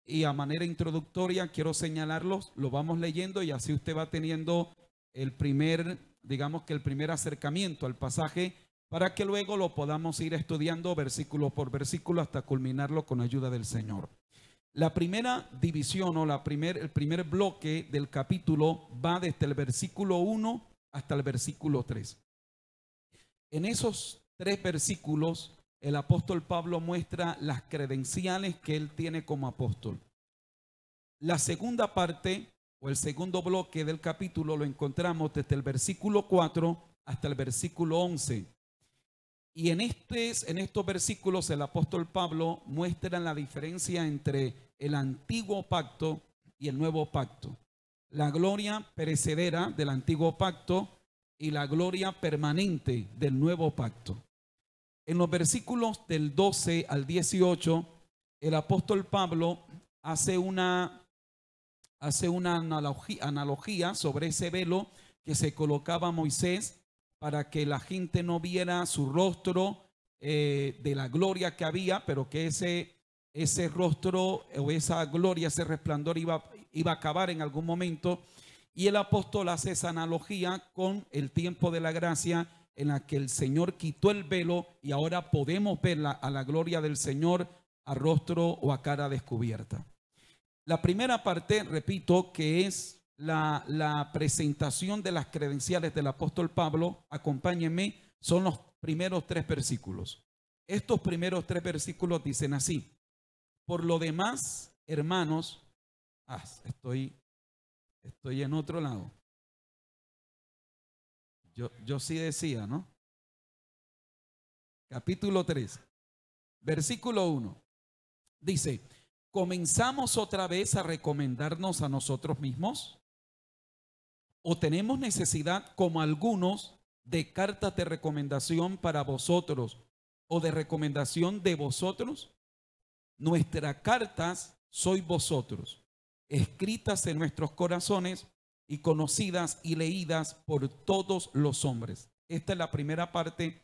y a manera introductoria quiero señalarlos, lo vamos leyendo y así usted va teniendo el primer, digamos que el primer acercamiento al pasaje para que luego lo podamos ir estudiando versículo por versículo hasta culminarlo con ayuda del Señor. La primera división o el primer bloque del capítulo va desde el versículo 1 hasta el versículo 3. En esos 3 versículos, el apóstol Pablo muestra las credenciales que él tiene como apóstol. La segunda parte o el segundo bloque del capítulo lo encontramos desde el versículo 4 hasta el versículo 11. Y en estos versículos el apóstol Pablo muestra la diferencia entre el antiguo pacto y el nuevo pacto. La gloria perecedera del antiguo pacto y la gloria permanente del nuevo pacto. En los versículos del 12 al 18, el apóstol Pablo hace una analogía sobre ese velo que se colocaba Moisés para que la gente no viera su rostro de la gloria que había, pero que ese rostro o esa gloria, ese resplandor iba a acabar en algún momento. Y el apóstol hace esa analogía con el tiempo de la gracia en la que el Señor quitó el velo y ahora podemos ver a la gloria del Señor a rostro o a cara descubierta. La primera parte, repito, que es la presentación de las credenciales del apóstol Pablo, acompáñenme, son los primeros 3 versículos. Estos primeros 3 versículos dicen así: por lo demás, hermanos, estoy en otro lado. Yo sí decía, ¿no? Capítulo 3, versículo 1. Dice: ¿comenzamos otra vez a recomendarnos a nosotros mismos? ¿O tenemos necesidad, como algunos, de cartas de recomendación para vosotros o de recomendación de vosotros? Nuestras cartas sois vosotros, escritas en nuestros corazones y conocidas y leídas por todos los hombres. Esta es la primera parte.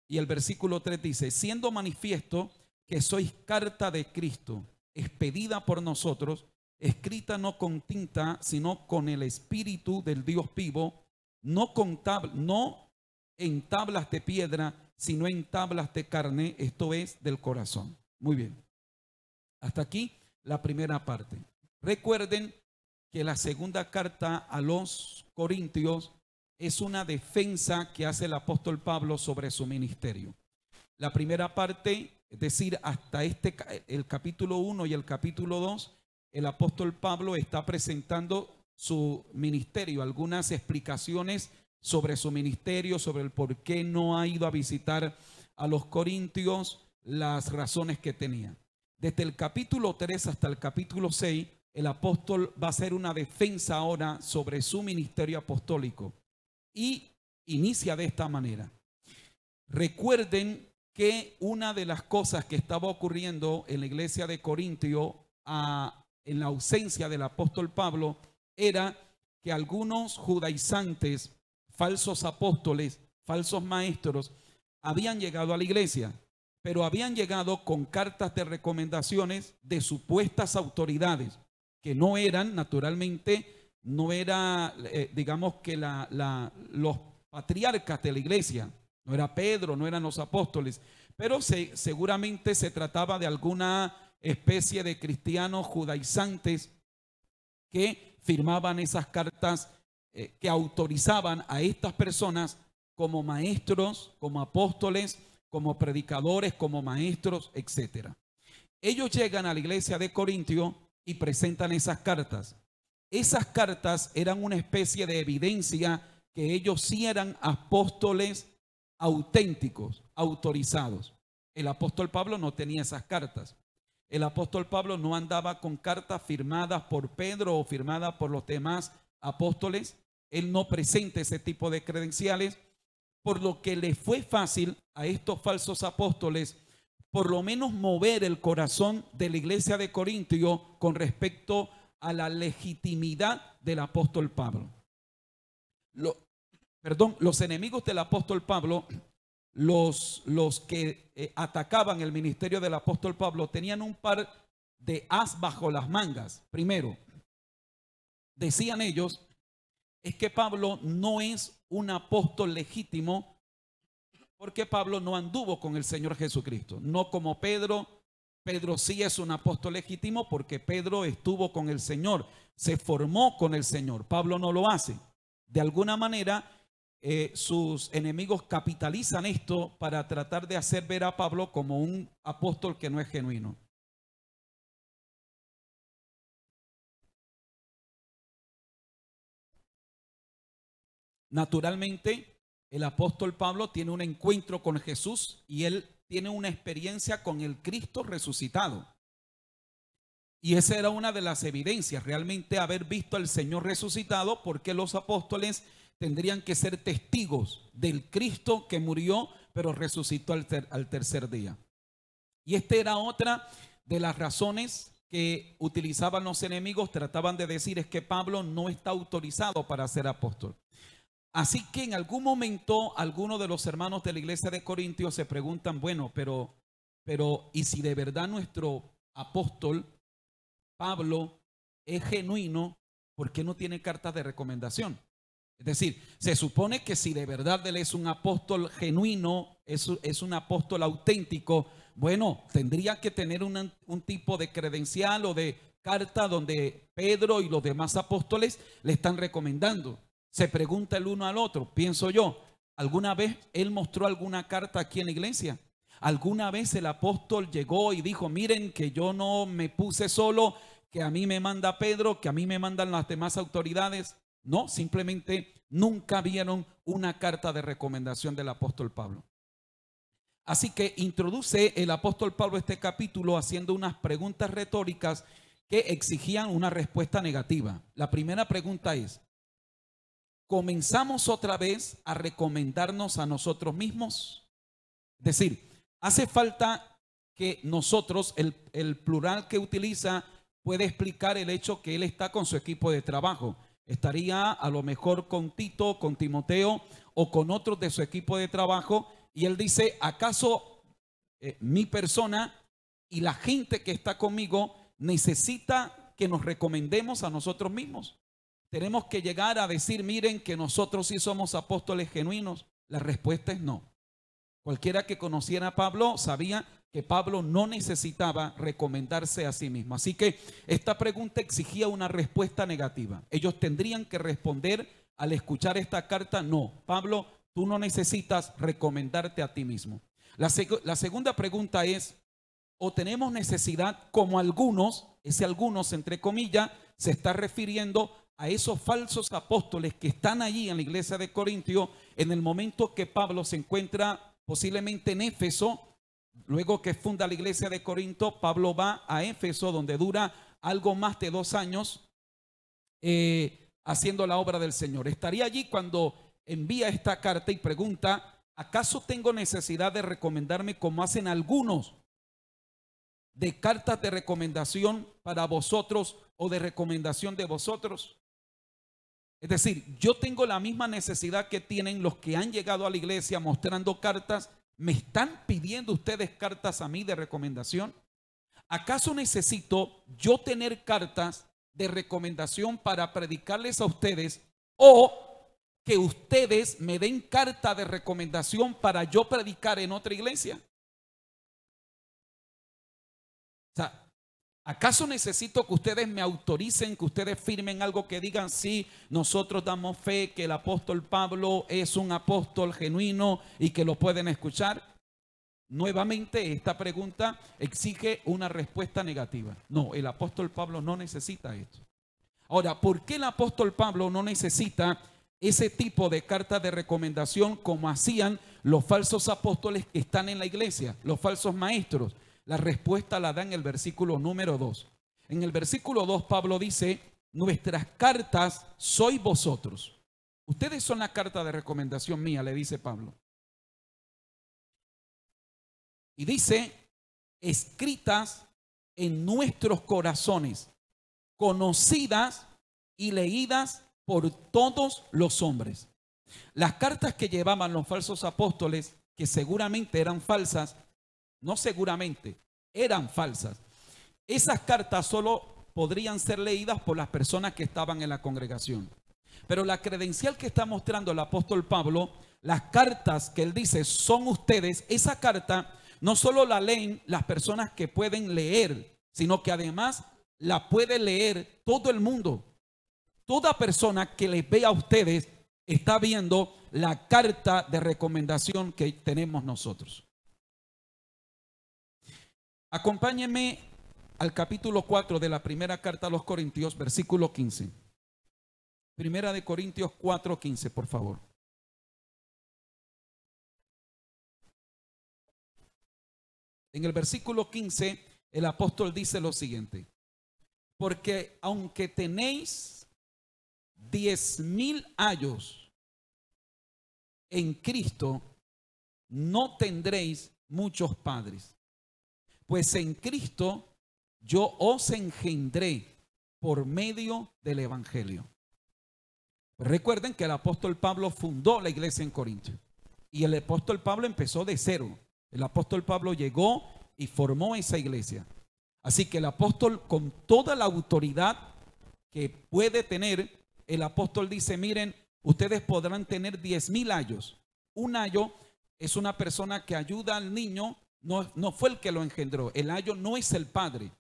Y el versículo 3 dice: siendo manifiesto que sois carta de Cristo, expedida por nosotros, escrita no con tinta, sino con el Espíritu del Dios vivo, no en tablas de piedra, sino en tablas de carne, esto es, del corazón. Muy bien. Hasta aquí la primera parte. Recuerden que la segunda carta a los Corintios es una defensa que hace el apóstol Pablo sobre su ministerio. La primera parte, es decir, hasta el capítulo 1 y el capítulo 2, el apóstol Pablo está presentando su ministerio, algunas explicaciones sobre su ministerio, sobre el por qué no ha ido a visitar a los corintios, las razones que tenía. Desde el capítulo 3 hasta el capítulo 6, el apóstol va a hacer una defensa ahora sobre su ministerio apostólico y inicia de esta manera. Recuerden que una de las cosas que estaba ocurriendo en la iglesia de Corintio en la ausencia del apóstol Pablo era que algunos judaizantes, falsos apóstoles, falsos maestros, habían llegado a la iglesia, pero habían llegado con cartas de recomendaciones de supuestas autoridades que no eran, naturalmente, no era, digamos que los patriarcas de la iglesia, no era Pedro, no eran los apóstoles, pero seguramente se trataba de alguna especie de cristianos judaizantes que firmaban esas cartas que autorizaban a estas personas como maestros, como apóstoles, como predicadores, como maestros, etc. Ellos llegan a la iglesia de Corintio y presentan esas cartas. Esas cartas eran una especie de evidencia que ellos sí eran apóstoles auténticos, autorizados. El apóstol Pablo no tenía esas cartas. El apóstol Pablo no andaba con cartas firmadas por Pedro o firmadas por los demás apóstoles. Él no presenta ese tipo de credenciales, por lo que le fue fácil a estos falsos apóstoles por lo menos mover el corazón de la iglesia de Corintio con respecto a la legitimidad del apóstol Pablo. Los enemigos del apóstol Pablo, los que atacaban el ministerio del apóstol Pablo, tenían un par de as bajo las mangas. Primero, decían ellos, es que Pablo no es un apóstol legítimo porque Pablo no anduvo con el Señor Jesucristo. No como Pedro. Pedro sí es un apóstol legítimo porque Pedro estuvo con el Señor, se formó con el Señor. Pablo no lo hace. De alguna manera, sus enemigos capitalizan esto para tratar de hacer ver a Pablo como un apóstol que no es genuino. Naturalmente, el apóstol Pablo tiene un encuentro con Jesús y él tiene una experiencia con el Cristo resucitado. Y esa era una de las evidencias, realmente haber visto al Señor resucitado, porque los apóstoles tendrían que ser testigos del Cristo que murió, pero resucitó al tercer día. Y esta era otra de las razones que utilizaban los enemigos, trataban de decir es que Pablo no está autorizado para ser apóstol. Así que en algún momento algunos de los hermanos de la iglesia de Corintios se preguntan, bueno, pero ¿y si de verdad nuestro apóstol Pablo es genuino, por qué no tiene cartas de recomendación? Es decir, se supone que si de verdad él es un apóstol genuino, es un apóstol auténtico, bueno, tendría que tener un tipo de credencial o de carta donde Pedro y los demás apóstoles le están recomendando. Se pregunta el uno al otro, pienso yo, ¿alguna vez él mostró alguna carta aquí en la iglesia? ¿Alguna vez el apóstol llegó y dijo, miren que yo no me puse solo, que a mí me manda Pedro, que a mí me mandan las demás autoridades? No, simplemente nunca vieron una carta de recomendación del apóstol Pablo. Así que introduce el apóstol Pablo este capítulo haciendo unas preguntas retóricas que exigían una respuesta negativa. La primera pregunta es, ¿comenzamos otra vez a recomendarnos a nosotros mismos? Es decir, hace falta que nosotros, el plural que utiliza, puede explicar el hecho que él está con su equipo de trabajo. Estaría a lo mejor con Tito, con Timoteo o con otros de su equipo de trabajo. Y él dice, ¿acaso mi persona y la gente que está conmigo necesita que nos recomendemos a nosotros mismos? Tenemos que llegar a decir, miren que nosotros sí somos apóstoles genuinos. La respuesta es no. Cualquiera que conociera a Pablo sabía que Pablo no necesitaba recomendarse a sí mismo. Así que esta pregunta exigía una respuesta negativa. Ellos tendrían que responder al escuchar esta carta, no, Pablo, tú no necesitas recomendarte a ti mismo. La segunda pregunta es, ¿o tenemos necesidad como algunos, ese algunos entre comillas, se está refiriendo a esos falsos apóstoles que están allí en la iglesia de Corintio en el momento que Pablo se encuentra posiblemente en Éfeso? Luego que funda la iglesia de Corinto, Pablo va a Éfeso, donde dura algo más de 2 años haciendo la obra del Señor. Estaría allí cuando envía esta carta y pregunta, ¿acaso tengo necesidad de recomendarme como hacen algunos, de cartas de recomendación para vosotros o de recomendación de vosotros? Es decir, yo tengo la misma necesidad que tienen los que han llegado a la iglesia mostrando cartas. ¿Me están pidiendo ustedes cartas a mí de recomendación? ¿Acaso necesito yo tener cartas de recomendación para predicarles a ustedes, o que ustedes me den carta de recomendación para yo predicar en otra iglesia? O sea, ¿acaso necesito que ustedes me autoricen, que ustedes firmen algo que digan, sí, nosotros damos fe que el apóstol Pablo es un apóstol genuino y que lo pueden escuchar? Nuevamente, esta pregunta exige una respuesta negativa. No, el apóstol Pablo no necesita esto. Ahora, ¿por qué el apóstol Pablo no necesita ese tipo de carta de recomendación como hacían los falsos apóstoles que están en la iglesia, los falsos maestros? La respuesta la da en el versículo número 2. En el versículo 2 Pablo dice, nuestras cartas sois vosotros. Ustedes son la carta de recomendación mía, le dice Pablo. Y dice, escritas en nuestros corazones, conocidas y leídas por todos los hombres. Las cartas que llevaban los falsos apóstoles, que seguramente eran falsas, no seguramente, eran falsas, esas cartas solo podrían ser leídas por las personas que estaban en la congregación. Pero la credencial que está mostrando el apóstol Pablo, las cartas que él dice son ustedes, esa carta no solo la leen las personas que pueden leer, sino que además la puede leer todo el mundo. Toda persona que les vea a ustedes está viendo la carta de recomendación que tenemos nosotros. Acompáñenme al capítulo 4 de la primera carta a los Corintios, versículo 15. Primera de Corintios 4:15, por favor. En el versículo 15, el apóstol dice lo siguiente: porque aunque tenéis 10,000 años en Cristo, no tendréis muchos padres. Pues en Cristo yo os engendré por medio del Evangelio. Recuerden que el apóstol Pablo fundó la iglesia en Corinto. Y el apóstol Pablo empezó de cero. El apóstol Pablo llegó y formó esa iglesia. Así que el apóstol, con toda la autoridad que puede tener, el apóstol dice: miren, ustedes podrán tener 10,000 años. Un ayo es una persona que ayuda al niño. No fue el que lo engendró. El ayo no es el padre.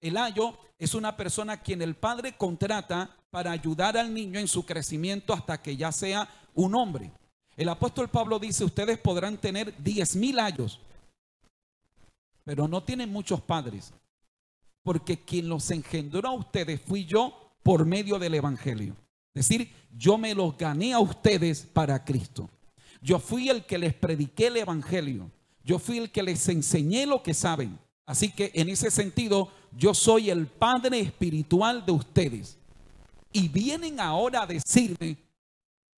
El ayo es una persona a quien el padre contrata para ayudar al niño en su crecimiento hasta que ya sea un hombre. El apóstol Pablo dice: ustedes podrán tener 10,000 años, pero no tienen muchos padres, porque quien los engendró a ustedes fui yo por medio del Evangelio. Es decir, yo me los gané a ustedes para Cristo. Yo fui el que les prediqué el Evangelio. Yo fui el que les enseñé lo que saben. Así que en ese sentido, yo soy el padre espiritual de ustedes. Y vienen ahora a decirme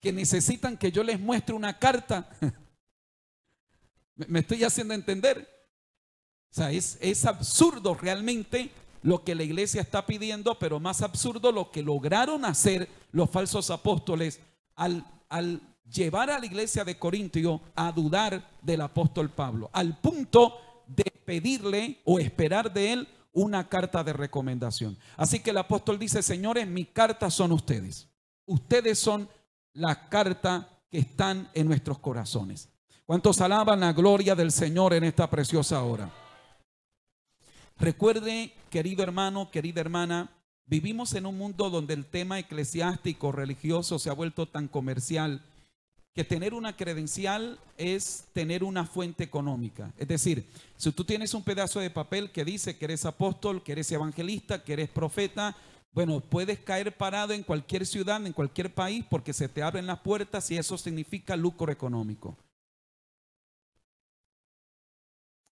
que necesitan que yo les muestre una carta. ¿Me estoy haciendo entender? O sea, es absurdo realmente lo que la iglesia está pidiendo, pero más absurdo lo que lograron hacer los falsos apóstoles al llevar a la iglesia de Corintio a dudar del apóstol Pablo, al punto de pedirle o esperar de él una carta de recomendación. Así que el apóstol dice: señores, mis cartas son ustedes. Ustedes son la carta que están en nuestros corazones. ¿Cuántos alaban la gloria del Señor en esta preciosa hora? Recuerde, querido hermano, querida hermana, vivimos en un mundo donde el tema eclesiástico, religioso se ha vuelto tan comercial que tener una credencial es tener una fuente económica. Es decir, si tú tienes un pedazo de papel que dice que eres apóstol, que eres evangelista, que eres profeta, bueno, puedes caer parado en cualquier ciudad, en cualquier país, porque se te abren las puertas y eso significa lucro económico.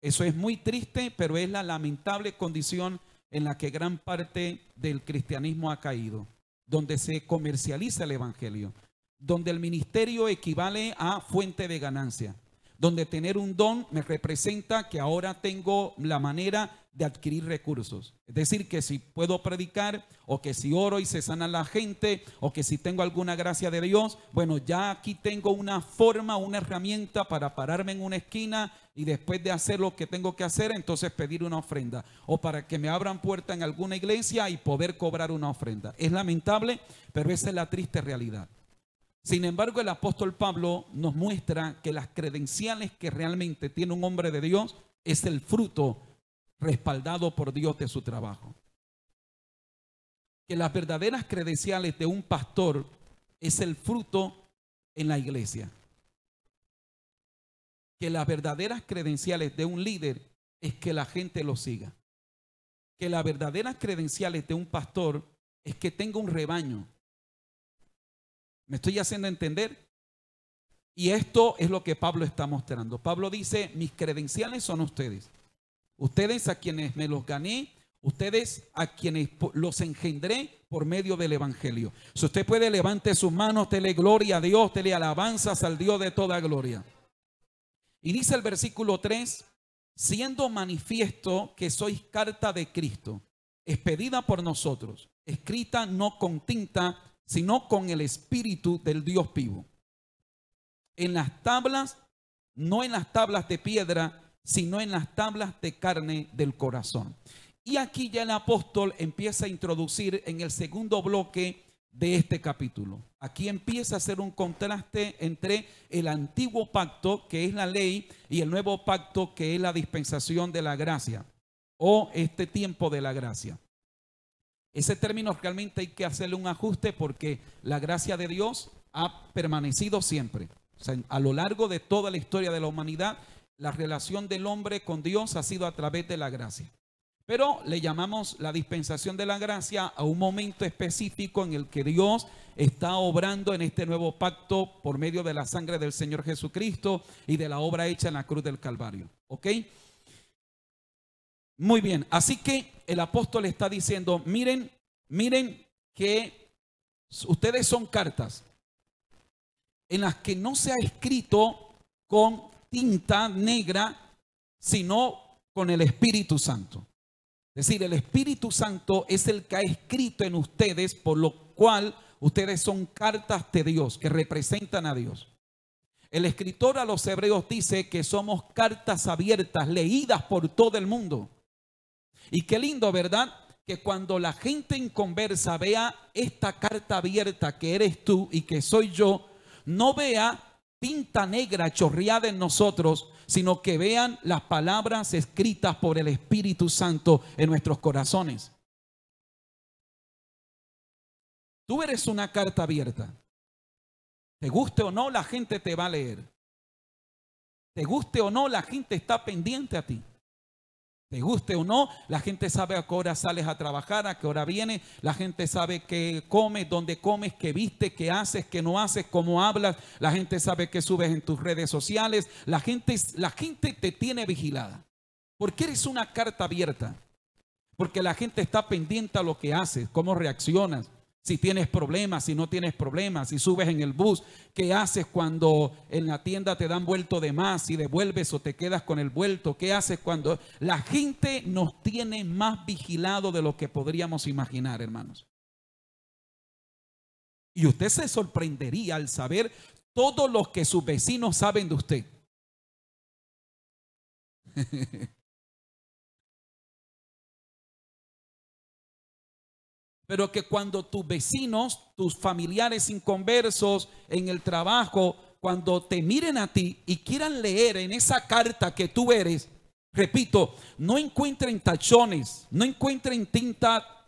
Eso es muy triste, pero es la lamentable condición en la que gran parte del cristianismo ha caído, donde se comercializa el evangelio, donde el ministerio equivale a fuente de ganancia, donde tener un don me representa que ahora tengo la manera de adquirir recursos. Es decir, que si puedo predicar, o que si oro y se sana la gente, o que si tengo alguna gracia de Dios, bueno, ya aquí tengo una forma, una herramienta para pararme en una esquina y después de hacer lo que tengo que hacer, entonces pedir una ofrenda, o para que me abran puerta en alguna iglesia y poder cobrar una ofrenda. Es lamentable, pero esa es la triste realidad. Sin embargo, el apóstol Pablo nos muestra que las credenciales que realmente tiene un hombre de Dios es el fruto respaldado por Dios de su trabajo. Que las verdaderas credenciales de un pastor es el fruto en la iglesia. Que las verdaderas credenciales de un líder es que la gente lo siga. Que las verdaderas credenciales de un pastor es que tenga un rebaño. ¿Me estoy haciendo entender? Y esto es lo que Pablo está mostrando. Pablo dice: mis credenciales son ustedes. Ustedes a quienes me los gané, ustedes a quienes los engendré por medio del evangelio. Si usted puede, levante sus manos, dele gloria a Dios, dele alabanzas al Dios de toda gloria. Y dice el versículo 3: siendo manifiesto que sois carta de Cristo, expedida por nosotros, escrita no con tinta, sino con el Espíritu del Dios vivo. En las tablas, no en las tablas de piedra, sino en las tablas de carne del corazón. Y aquí ya el apóstol empieza a introducir en el segundo bloque de este capítulo. Aquí empieza a hacer un contraste entre el antiguo pacto, que es la ley, y el nuevo pacto, que es la dispensación de la gracia, o este tiempo de la gracia. Ese término realmente hay que hacerle un ajuste porque la gracia de Dios ha permanecido siempre. O sea, a lo largo de toda la historia de la humanidad, la relación del hombre con Dios ha sido a través de la gracia. Pero le llamamos la dispensación de la gracia a un momento específico en el que Dios está obrando en este nuevo pacto por medio de la sangre del Señor Jesucristo y de la obra hecha en la cruz del Calvario. ¿Ok? Muy bien, así que el apóstol está diciendo, miren que ustedes son cartas en las que no se ha escrito con tinta negra, sino con el Espíritu Santo. Es decir, el Espíritu Santo es el que ha escrito en ustedes, por lo cual ustedes son cartas de Dios, que representan a Dios. El escritor a los hebreos dice que somos cartas abiertas, leídas por todo el mundo. Y qué lindo, ¿verdad? Que cuando la gente inconversa vea esta carta abierta que eres tú y que soy yo, no vea tinta negra chorreada en nosotros, sino que vean las palabras escritas por el Espíritu Santo en nuestros corazones. Tú eres una carta abierta. Te guste o no, la gente te va a leer. Te guste o no, la gente está pendiente a ti. Te guste o no, la gente sabe a qué hora sales a trabajar, a qué hora vienes. La gente sabe qué comes, dónde comes, qué vistes, qué haces, qué no haces, cómo hablas. La gente sabe qué subes en tus redes sociales. La gente te tiene vigilada. Porque eres una carta abierta. Porque la gente está pendiente a lo que haces, cómo reaccionas. Si tienes problemas, si no tienes problemas, si subes en el bus, ¿qué haces cuando en la tienda te dan vuelto de más? Si devuelves o te quedas con el vuelto, ¿qué haces cuando la gente nos tiene más vigilado de lo que podríamos imaginar, hermanos? Y usted se sorprendería al saber todo lo que sus vecinos saben de usted. Pero que cuando tus vecinos, tus familiares inconversos en el trabajo, cuando te miren a ti y quieran leer en esa carta que tú eres, repito, no encuentren tachones, no encuentren tinta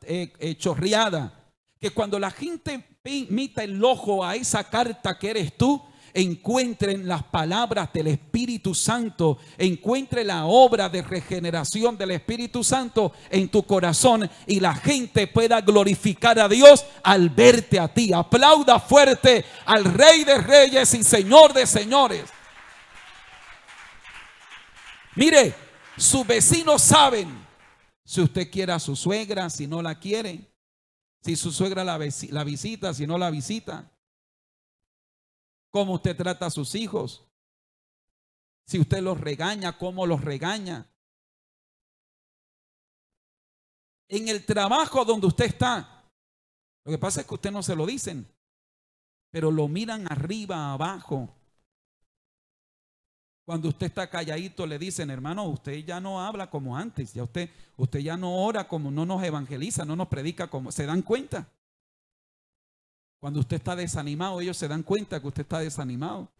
chorreada, que cuando la gente meta el ojo a esa carta que eres tú, encuentren las palabras del Espíritu Santo, encuentre la obra de regeneración del Espíritu Santo en tu corazón y la gente pueda glorificar a Dios al verte a ti. Aplauda fuerte al Rey de Reyes y Señor de Señores. Mire, sus vecinos saben si usted quiere a su suegra, si no la quiere, si su suegra la visita, si no la visita. Cómo usted trata a sus hijos, si usted los regaña, cómo los regaña. En el trabajo donde usted está, lo que pasa es que usted no se lo dicen, pero lo miran arriba, abajo. Cuando usted está calladito le dicen, hermano, usted ya no habla como antes, ya usted ya no ora como, no nos evangeliza, no nos predica como, ¿se dan cuenta? Cuando usted está desanimado, ellos se dan cuenta que usted está desanimado.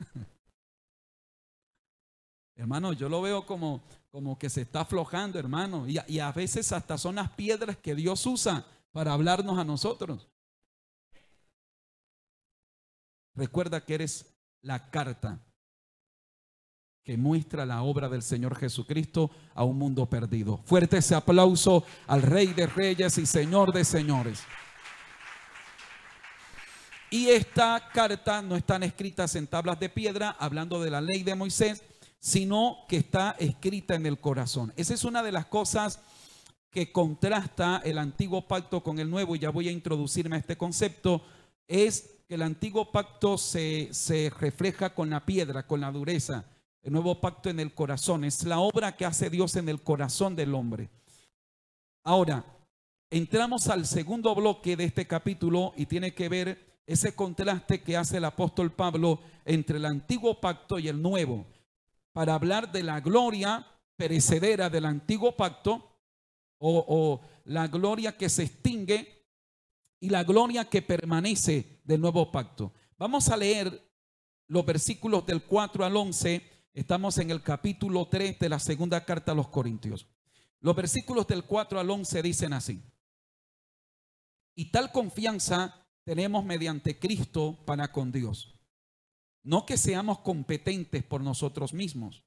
Hermano, yo lo veo como que se está aflojando, hermano. Y a veces hasta son las piedras que Dios usa para hablarnos a nosotros. Recuerda que eres la carta que muestra la obra del Señor Jesucristo a un mundo perdido. Fuerte ese aplauso al Rey de Reyes y Señor de Señores. Y esta carta no están escritas en tablas de piedra, hablando de la ley de Moisés, sino que está escrita en el corazón. Esa es una de las cosas que contrasta el antiguo pacto con el nuevo, y ya voy a introducirme a este concepto. Es que el antiguo pacto se refleja con la piedra, con la dureza. El nuevo pacto en el corazón. Es la obra que hace Dios en el corazón del hombre. Ahora, entramos al segundo bloque de este capítulo y tiene que ver ese contraste que hace el apóstol Pablo entre el antiguo pacto y el nuevo, para hablar de la gloria perecedera del antiguo pacto o la gloria que se extingue y la gloria que permanece del nuevo pacto. Vamos a leer los versículos del 4 al 11. Estamos en el capítulo 3 de la segunda carta a los Corintios. Los versículos del 4 al 11 dicen así: y tal confianza tenemos mediante Cristo para con Dios. No que seamos competentes por nosotros mismos,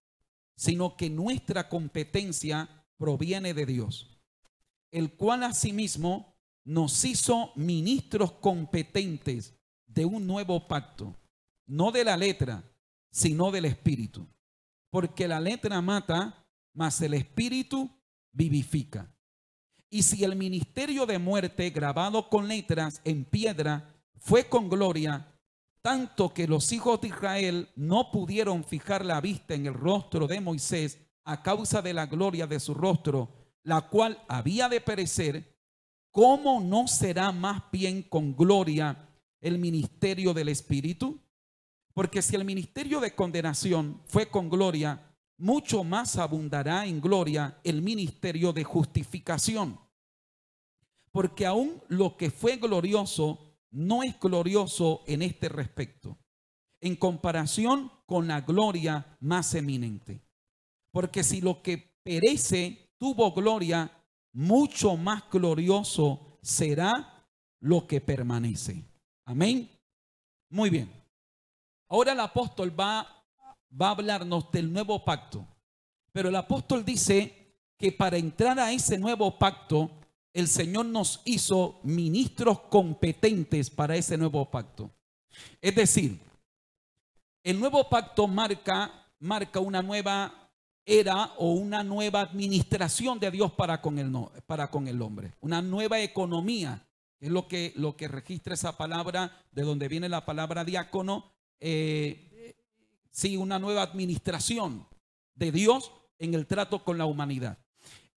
sino que nuestra competencia proviene de Dios, el cual asimismo nos hizo ministros competentes de un nuevo pacto, no de la letra, sino del Espíritu. Porque la letra mata, mas el Espíritu vivifica. Y si el ministerio de muerte grabado con letras en piedra fue con gloria, tanto que los hijos de Israel no pudieron fijar la vista en el rostro de Moisés a causa de la gloria de su rostro, la cual había de perecer, ¿cómo no será más bien con gloria el ministerio del Espíritu? Porque si el ministerio de condenación fue con gloria, mucho más abundará en gloria el ministerio de justificación. Porque aún lo que fue glorioso no es glorioso en este respecto, en comparación con la gloria más eminente. Porque si lo que perece tuvo gloria, mucho más glorioso será lo que permanece. Amén. Muy bien. Ahora el apóstol va a hablarnos del nuevo pacto. Pero el apóstol dice que para entrar a ese nuevo pacto, el Señor nos hizo ministros competentes para ese nuevo pacto. Es decir, el nuevo pacto marca una nueva era o una nueva administración de Dios para con el hombre. Una nueva economía, es lo que registra esa palabra, de donde viene la palabra diácono. Sí, una nueva administración de Dios en el trato con la humanidad.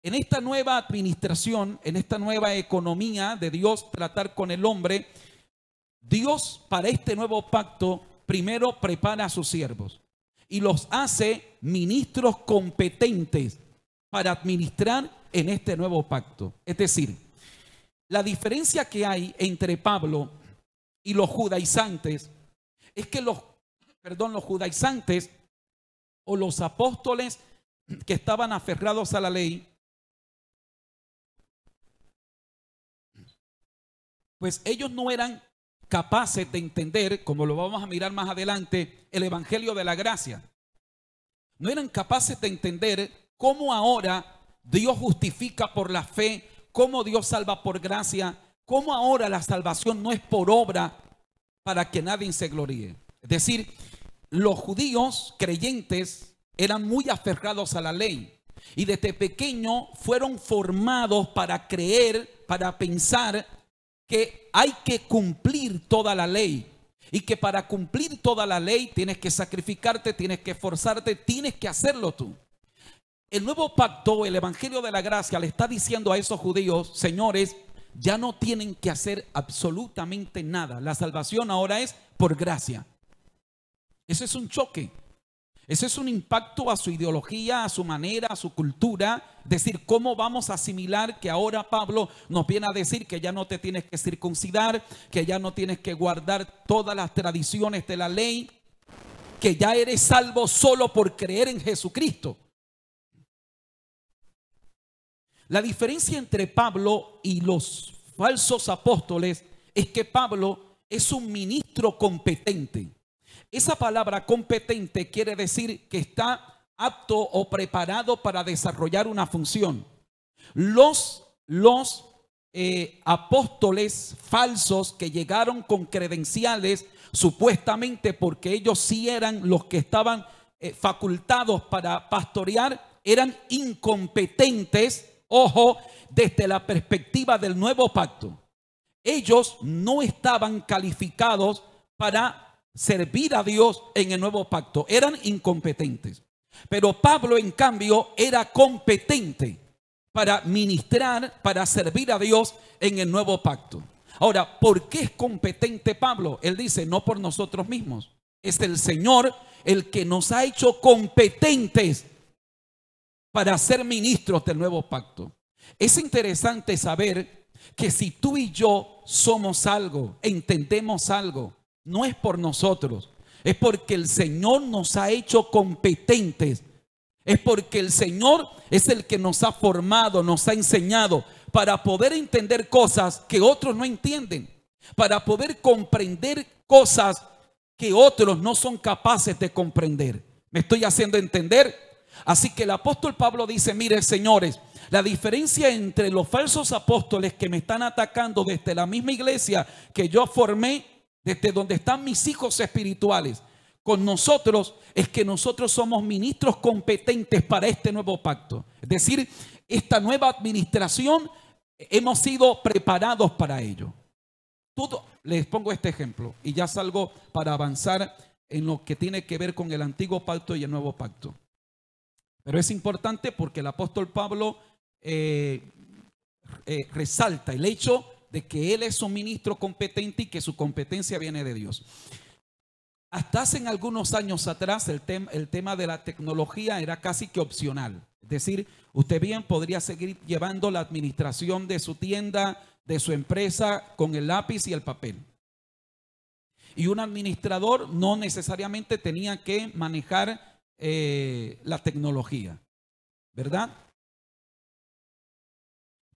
En esta nueva administración, en esta nueva economía de Dios, tratar con el hombre, Dios para este nuevo pacto primero prepara a sus siervos y los hace ministros competentes para administrar en este nuevo pacto. Es decir, la diferencia que hay entre Pablo y los judaizantes es que los judaizantes o los apóstoles que estaban aferrados a la ley, pues ellos no eran capaces de entender, como lo vamos a mirar más adelante, el evangelio de la gracia. No eran capaces de entender cómo ahora Dios justifica por la fe, cómo Dios salva por gracia, cómo ahora la salvación no es por obra para que nadie se gloríe. Es decir, los judíos creyentes eran muy aferrados a la ley y desde pequeño fueron formados para creer, para pensar que hay que cumplir toda la ley y que para cumplir toda la ley tienes que sacrificarte, tienes que esforzarte, tienes que hacerlo tú. El nuevo pacto, el evangelio de la gracia, le está diciendo a esos judíos: señores, ya no tienen que hacer absolutamente nada. La salvación ahora es por gracia. Ese es un choque. Ese es un impacto a su ideología, a su manera, a su cultura. Es decir, ¿cómo vamos a asimilar que ahora Pablo nos viene a decir que ya no te tienes que circuncidar, que ya no tienes que guardar todas las tradiciones de la ley, que ya eres salvo solo por creer en Jesucristo? La diferencia entre Pablo y los falsos apóstoles es que Pablo es un ministro competente. Esa palabra competente quiere decir que está apto o preparado para desarrollar una función. Los apóstoles falsos que llegaron con credenciales, supuestamente porque ellos sí eran los que estaban facultados para pastorear, eran incompetentes, ojo, desde la perspectiva del nuevo pacto. Ellos no estaban calificados para servir a Dios en el nuevo pacto, eran incompetentes. Pero Pablo, en cambio, era competente para ministrar, para servir a Dios en el nuevo pacto. Ahora, ¿por qué es competente Pablo? Él dice: no por nosotros mismos, es el Señor el que nos ha hecho competentes para ser ministros del nuevo pacto. Es interesante saber que si tú y yo somos algo, entendemos algo, no es por nosotros, es porque el Señor nos ha hecho competentes. Es porque el Señor es el que nos ha formado, nos ha enseñado para poder entender cosas que otros no entienden, para poder comprender cosas que otros no son capaces de comprender. ¿Me estoy haciendo entender? Así que el apóstol Pablo dice, mire, señores, la diferencia entre los falsos apóstoles que me están atacando desde la misma iglesia que yo formé, desde donde están mis hijos espirituales, con nosotros es que nosotros somos ministros competentes para este nuevo pacto. Es decir, esta nueva administración hemos sido preparados para ello. Les pongo este ejemplo y ya salgo para avanzar en lo que tiene que ver con el antiguo pacto y el nuevo pacto. Pero es importante porque el apóstol Pablo resalta el hecho de que él es un ministro competente y que su competencia viene de Dios. Hasta hace algunos años atrás el tema de la tecnología era casi que opcional. Es decir, usted bien podría seguir llevando la administración de su tienda, de su empresa, con el lápiz y el papel. Y un administrador no necesariamente tenía que manejar la tecnología, ¿verdad?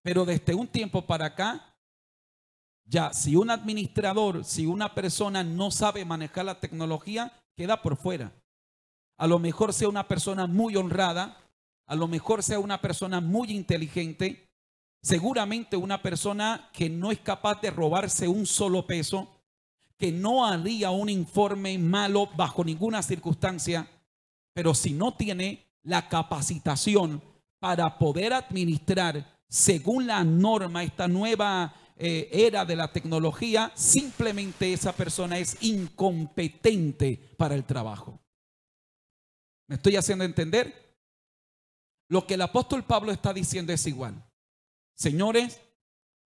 Pero desde un tiempo para acá, ya, si un administrador, si una persona no sabe manejar la tecnología, queda por fuera. A lo mejor sea una persona muy honrada, a lo mejor sea una persona muy inteligente, seguramente una persona que no es capaz de robarse un solo peso, que no haría un informe malo bajo ninguna circunstancia, pero si no tiene la capacitación para poder administrar según la norma, esta nueva era de la tecnología, simplemente esa persona es incompetente para el trabajo. ¿Me estoy haciendo entender? Lo que el apóstol Pablo está diciendo es igual. Señores,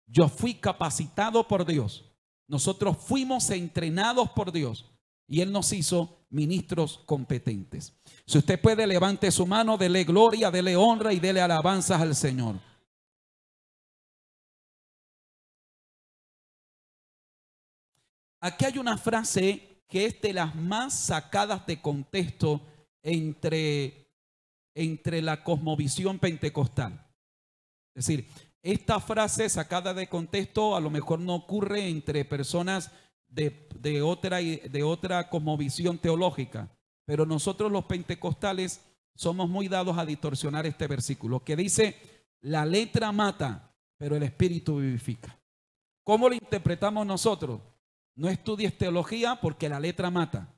yo fui capacitado por Dios. Nosotros fuimos entrenados por Dios y Él nos hizo ministros competentes. Si usted puede, levante su mano, dele gloria, dele honra y dele alabanzas al Señor. Aquí hay una frase que es de las más sacadas de contexto entre la cosmovisión pentecostal. Es decir, esta frase sacada de contexto a lo mejor no ocurre entre personas de otra cosmovisión teológica, pero nosotros los pentecostales somos muy dados a distorsionar este versículo que dice, la letra mata, pero el espíritu vivifica. ¿Cómo lo interpretamos nosotros? No estudies teología porque la letra mata.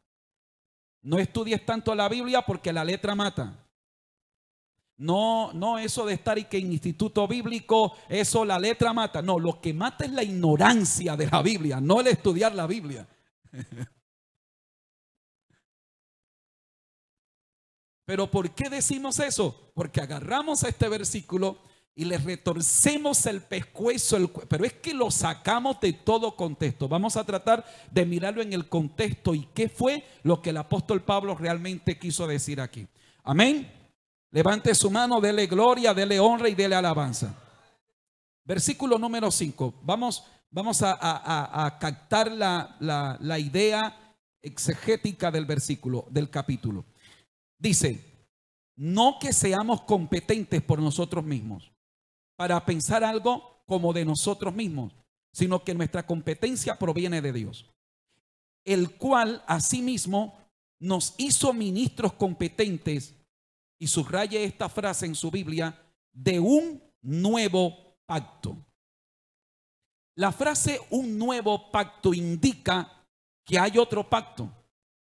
No estudies tanto la Biblia porque la letra mata. No eso de estar y que en instituto bíblico, eso la letra mata. No, lo que mata es la ignorancia de la Biblia, no el estudiar la Biblia. Pero ¿por qué decimos eso? Porque agarramos a este versículo y le retorcemos el pescuezo, pero es que lo sacamos de todo contexto. Vamos a tratar de mirarlo en el contexto y qué fue lo que el apóstol Pablo realmente quiso decir aquí. Amén. Levante su mano, dele gloria, dele honra y dele alabanza. Versículo número 5. Vamos a captar la idea exegética del versículo, del capítulo. Dice, no que seamos competentes por nosotros mismos para pensar algo como de nosotros mismos, sino que nuestra competencia proviene de Dios, el cual asimismo nos hizo ministros competentes, y subraye esta frase en su Biblia, de un nuevo pacto. La frase un nuevo pacto indica que hay otro pacto,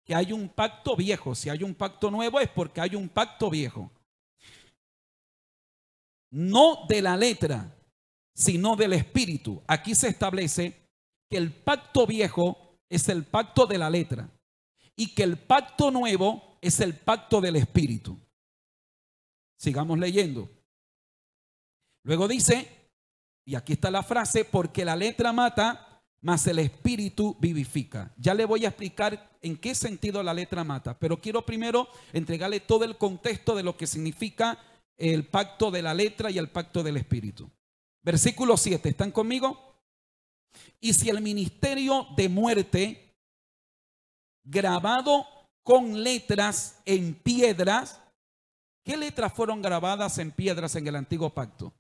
que hay un pacto viejo. Si hay un pacto nuevo es porque hay un pacto viejo. No de la letra, sino del espíritu. Aquí se establece que el pacto viejo es el pacto de la letra y que el pacto nuevo es el pacto del espíritu. Sigamos leyendo. Luego dice, y aquí está la frase, porque la letra mata, mas el espíritu vivifica. Ya le voy a explicar en qué sentido la letra mata, pero quiero primero entregarle todo el contexto de lo que significa el pacto de la letra y el pacto del espíritu. Versículo 7, ¿están conmigo? Y si el ministerio de muerte grabado con letras en piedras, ¿qué letras fueron grabadas en piedras en el antiguo pacto?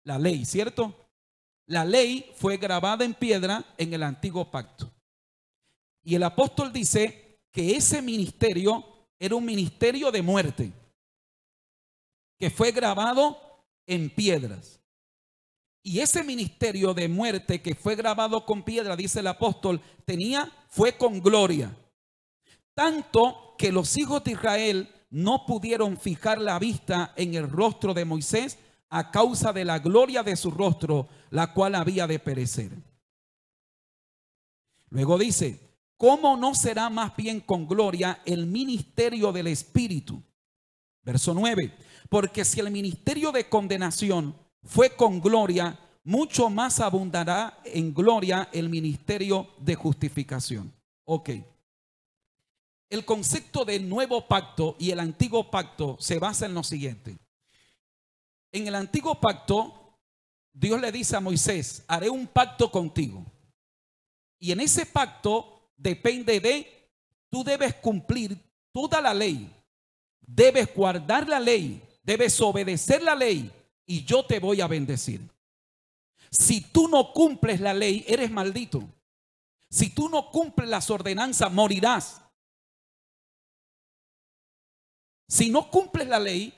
La ley, ¿cierto? La ley fue grabada en piedra en el antiguo pacto. Y el apóstol dice que ese ministerio era un ministerio de muerte, que fue grabado en piedras. Y ese ministerio de muerte que fue grabado con piedra, dice el apóstol, fue con gloria. Tanto que los hijos de Israel no pudieron fijar la vista en el rostro de Moisés a causa de la gloria de su rostro, la cual había de perecer. Luego dice, ¿cómo no será más bien con gloria el ministerio del Espíritu? Verso 9, porque si el ministerio de condenación fue con gloria, mucho más abundará en gloria el ministerio de justificación. Ok. El concepto del nuevo pacto y el antiguo pacto se basa en lo siguiente. En el antiguo pacto, Dios le dice a Moisés, haré un pacto contigo. Y en ese pacto depende de, tú debes cumplir toda la ley, debes guardar la ley, debes obedecer la ley y yo te voy a bendecir. Si tú no cumples la ley, eres maldito. Si tú no cumples las ordenanzas, morirás. Si no cumples la ley,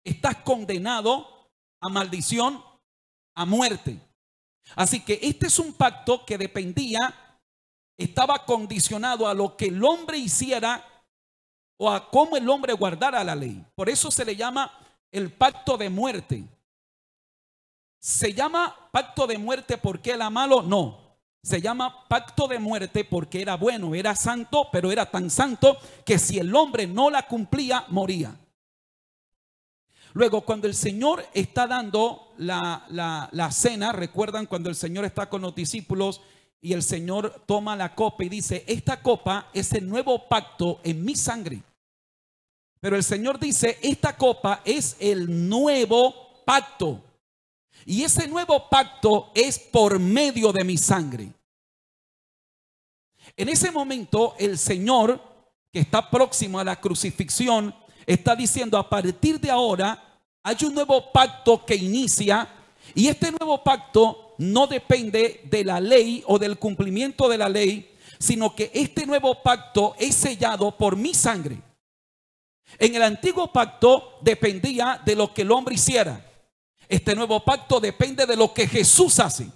estás condenado a maldición, a muerte. Así que este es un pacto que estaba condicionado a lo que el hombre hiciera o a cómo el hombre guardara la ley. Por eso se le llama el pacto de muerte. ¿Se llama pacto de muerte porque era malo? No. Se llama pacto de muerte porque era bueno, era santo, pero era tan santo que si el hombre no la cumplía, moría. Luego, cuando el Señor está dando la cena, recuerdan cuando el Señor está con los discípulos y el Señor toma la copa y dice, esta copa es el nuevo pacto en mi sangre. Pero el Señor dice, esta copa es el nuevo pacto. Y ese nuevo pacto es por medio de mi sangre. En ese momento el Señor, que está próximo a la crucifixión, está diciendo, a partir de ahora hay un nuevo pacto que inicia. Y este nuevo pacto no depende de la ley o del cumplimiento de la ley, sino que este nuevo pacto es sellado por mi sangre. En el antiguo pacto dependía de lo que el hombre hiciera. Este nuevo pacto depende de lo que Jesús hace.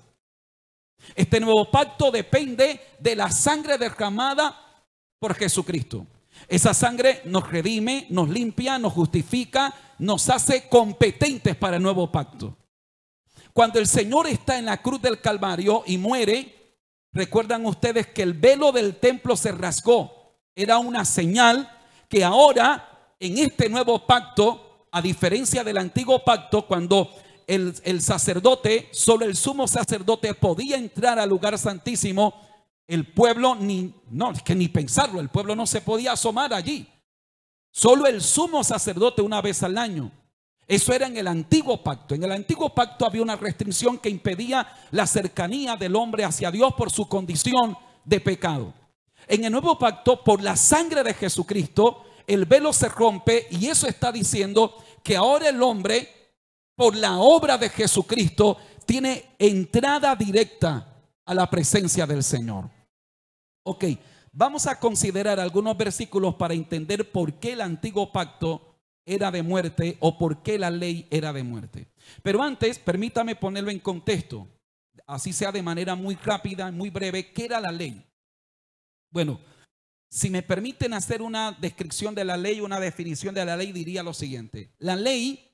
Este nuevo pacto depende de la sangre derramada por Jesucristo. Esa sangre nos redime, nos limpia, nos justifica, nos hace competentes para el nuevo pacto. Cuando el Señor está en la cruz del Calvario y muere, recuerdan ustedes que el velo del templo se rasgó. Era una señal que ahora en este nuevo pacto, a diferencia del antiguo pacto, cuando el sacerdote, solo el sumo sacerdote podía entrar al lugar santísimo, el pueblo ni pensarlo, el pueblo no se podía asomar allí. Solo el sumo sacerdote una vez al año. Eso era en el antiguo pacto. En el antiguo pacto había una restricción que impedía la cercanía del hombre hacia Dios por su condición de pecado. En el nuevo pacto, por la sangre de Jesucristo, el velo se rompe y eso está diciendo que ahora el hombre, por la obra de Jesucristo, tiene entrada directa a la presencia del Señor. Ok, vamos a considerar algunos versículos para entender por qué el antiguo pacto era de muerte o por qué la ley era de muerte. Pero antes, permítame ponerlo en contexto, así sea de manera muy rápida, muy breve. ¿Qué era la ley? Bueno, si me permiten hacer una descripción de la ley, una definición de la ley, diría lo siguiente. La ley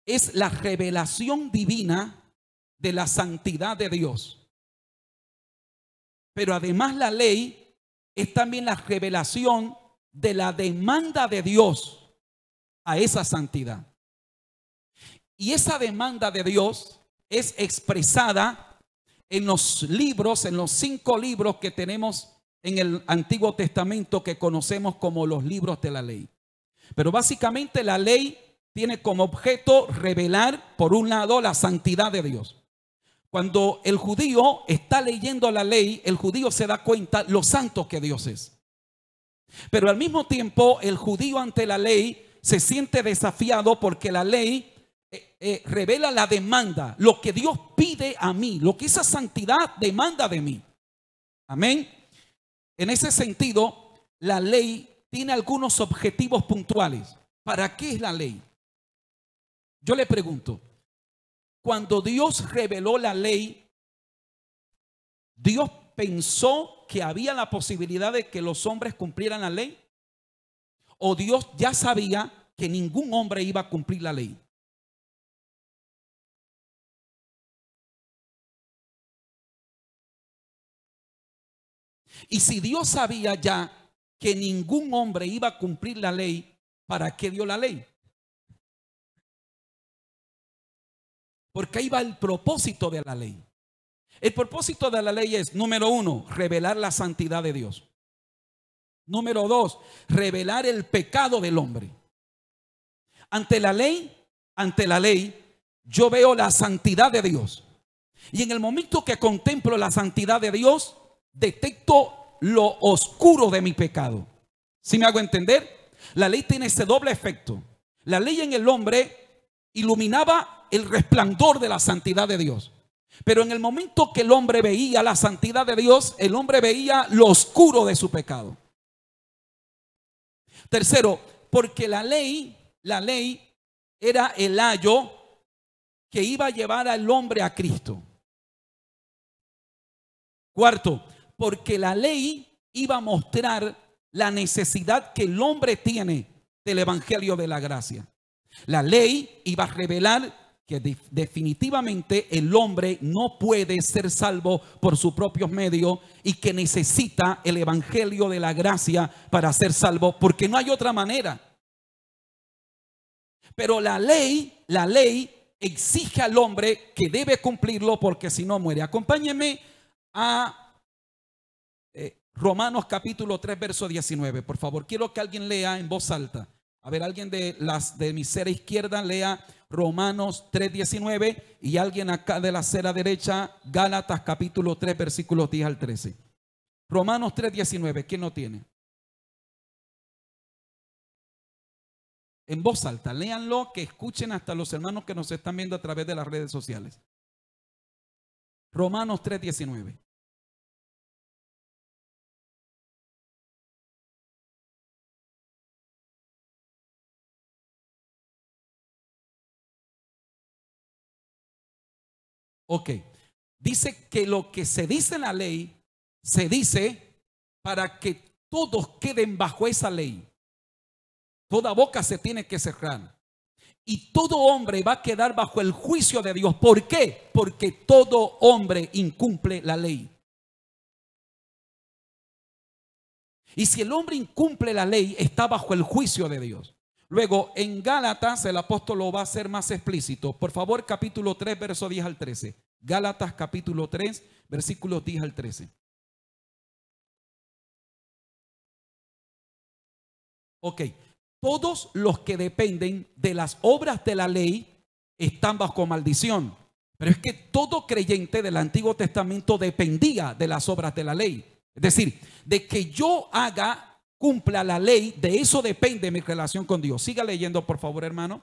es la revelación divina de la santidad de Dios. Pero además la ley es también la revelación de la demanda de Dios a esa santidad. Y esa demanda de Dios es expresada en los libros, en los 5 libros que tenemos en el Antiguo Testamento que conocemos como los libros de la ley. Pero básicamente la ley tiene como objeto revelar, por un lado, la santidad de Dios. Cuando el judío está leyendo la ley, el judío se da cuenta lo santo que Dios es. Pero al mismo tiempo, el judío ante la ley se siente desafiado porque la ley revela la demanda, lo que Dios pide a mí, lo que esa santidad demanda de mí. Amén. En ese sentido, la ley tiene algunos objetivos puntuales. ¿Para qué es la ley? Yo le pregunto, cuando Dios reveló la ley, ¿Dios pensó que había la posibilidad de que los hombres cumplieran la ley? ¿O Dios ya sabía que ningún hombre iba a cumplir la ley? Y si Dios sabía ya que ningún hombre iba a cumplir la ley, ¿para qué dio la ley? Porque ahí va el propósito de la ley. El propósito de la ley es, número uno, revelar la santidad de Dios. Número dos, revelar el pecado del hombre. Ante la ley, yo veo la santidad de Dios. Y en el momento que contemplo la santidad de Dios, detecto lo oscuro de mi pecado. ¿Sí me hago entender? La ley tiene ese doble efecto. La ley en el hombre iluminaba el resplandor de la santidad de Dios. Pero en el momento que el hombre veía la santidad de Dios, el hombre veía lo oscuro de su pecado. Tercero, porque la ley era el ayo que iba a llevar al hombre a Cristo. Cuarto, porque la ley iba a mostrar la necesidad que el hombre tiene del evangelio de la gracia. La ley iba a revelar que definitivamente el hombre no puede ser salvo por sus propios medios y que necesita el evangelio de la gracia para ser salvo, porque no hay otra manera. Pero la ley exige al hombre que debe cumplirlo porque si no muere. Acompáñenme a Romanos capítulo 3 verso 19, por favor. Quiero que alguien lea en voz alta. A ver, alguien de mi cera izquierda lea Romanos 3:19 y alguien acá de la cera derecha Gálatas capítulo 3 versículos 10 al 13. Romanos 3:19, ¿quién lo tiene? En voz alta, léanlo, que escuchen hasta los hermanos que nos están viendo a través de las redes sociales. Romanos 3:19. Ok, dice que lo que se dice en la ley, se dice para que todos queden bajo esa ley. Toda boca se tiene que cerrar. Y todo hombre va a quedar bajo el juicio de Dios. ¿Por qué? Porque todo hombre incumple la ley. Y si el hombre incumple la ley, está bajo el juicio de Dios. Luego, en Gálatas, el apóstol lo va a hacer más explícito. Por favor, capítulo 3, verso 10 al 13. Gálatas, capítulo 3, versículos 10 al 13. Ok. Todos los que dependen de las obras de la ley están bajo maldición. Pero es que todo creyente del Antiguo Testamento dependía de las obras de la ley. Es decir, de que yo cumpla la ley, de eso depende mi relación con Dios. Siga leyendo, por favor, hermano.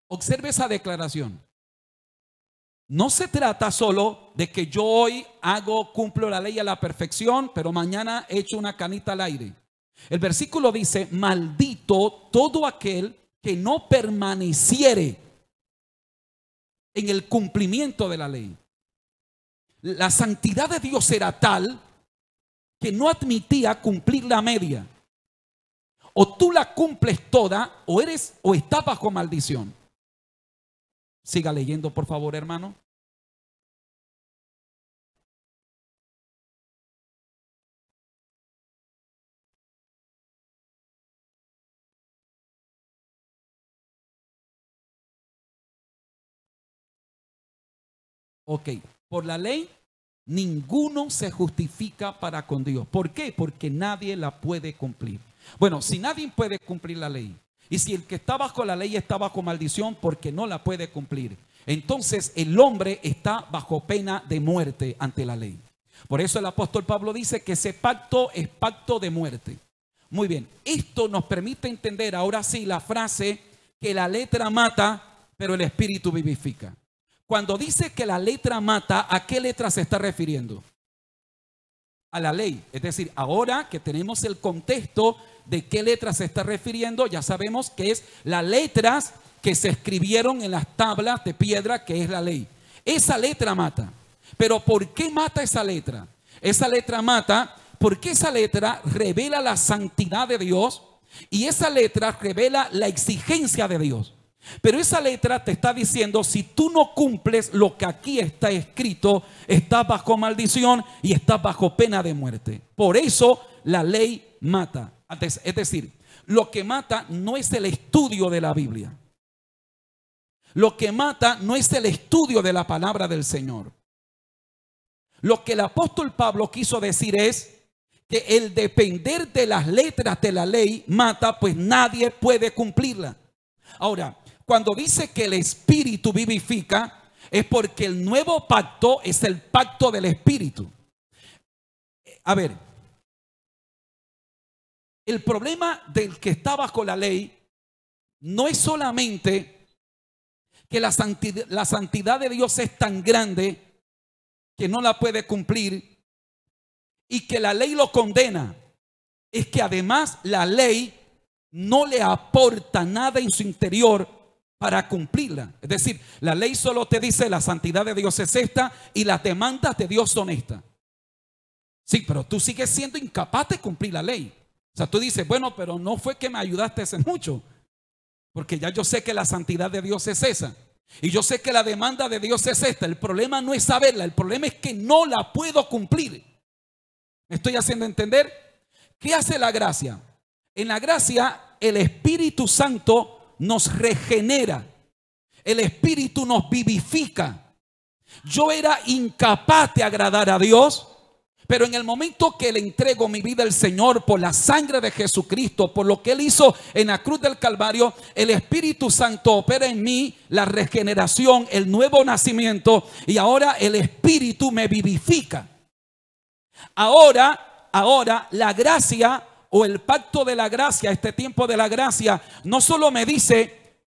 Observe esa declaración. No se trata solo de que yo hoy cumplo la ley a la perfección, pero mañana echo una canita al aire. El versículo dice, maldito todo aquel que no permaneciere en el cumplimiento de la ley. La santidad de Dios era tal que no admitía cumplir la media. O tú la cumples toda o estás bajo maldición. Siga leyendo, por favor, hermano. Ok, por la ley, ninguno se justifica para con Dios. ¿Por qué? Porque nadie la puede cumplir. Bueno, si nadie puede cumplir la ley, y si el que está bajo la ley está bajo maldición porque no la puede cumplir, entonces el hombre está bajo pena de muerte ante la ley. Por eso el apóstol Pablo dice que ese pacto es pacto de muerte. Muy bien, esto nos permite entender ahora sí la frase que la letra mata, pero el espíritu vivifica. Cuando dice que la letra mata, ¿a qué letra se está refiriendo? A la ley. Es decir, ahora que tenemos el contexto de qué letra se está refiriendo, ya sabemos que es las letras que se escribieron en las tablas de piedra, que es la ley. Esa letra mata. Pero ¿por qué mata esa letra? Esa letra mata porque esa letra revela la santidad de Dios y esa letra revela la exigencia de Dios. Pero esa letra te está diciendo, si tú no cumples lo que aquí está escrito, estás bajo maldición y estás bajo pena de muerte. Por eso la ley mata. Es decir, lo que mata no es el estudio de la Biblia. Lo que mata no es el estudio de la palabra del Señor. Lo que el apóstol Pablo quiso decir es que el depender de las letras de la ley mata, pues nadie puede cumplirla. Ahora, cuando dice que el espíritu vivifica, es porque el nuevo pacto es el pacto del espíritu. A ver, el problema del que está bajo la ley no es solamente que la santidad de Dios es tan grande que no la puede cumplir y que la ley lo condena. Es que además la ley no le aporta nada en su interior para cumplirla. Es decir, la ley solo te dice la santidad de Dios es esta y las demandas de Dios son estas. Sí, pero tú sigues siendo incapaz de cumplir la ley. O sea, tú dices, bueno, pero no fue que me ayudaste hace mucho, porque ya yo sé que la santidad de Dios es esa y yo sé que la demanda de Dios es esta. El problema no es saberla, el problema es que no la puedo cumplir. ¿Me estoy haciendo entender? ¿Qué hace la gracia? En la gracia el Espíritu Santo nos regenera. El Espíritu nos vivifica. Yo era incapaz de agradar a Dios, pero en el momento que le entrego mi vida al Señor por la sangre de Jesucristo, por lo que Él hizo en la cruz del Calvario, el Espíritu Santo opera en mí la regeneración, el nuevo nacimiento, y ahora el Espíritu me vivifica. Ahora la gracia o el pacto de la gracia, este tiempo de la gracia, no solo me dice,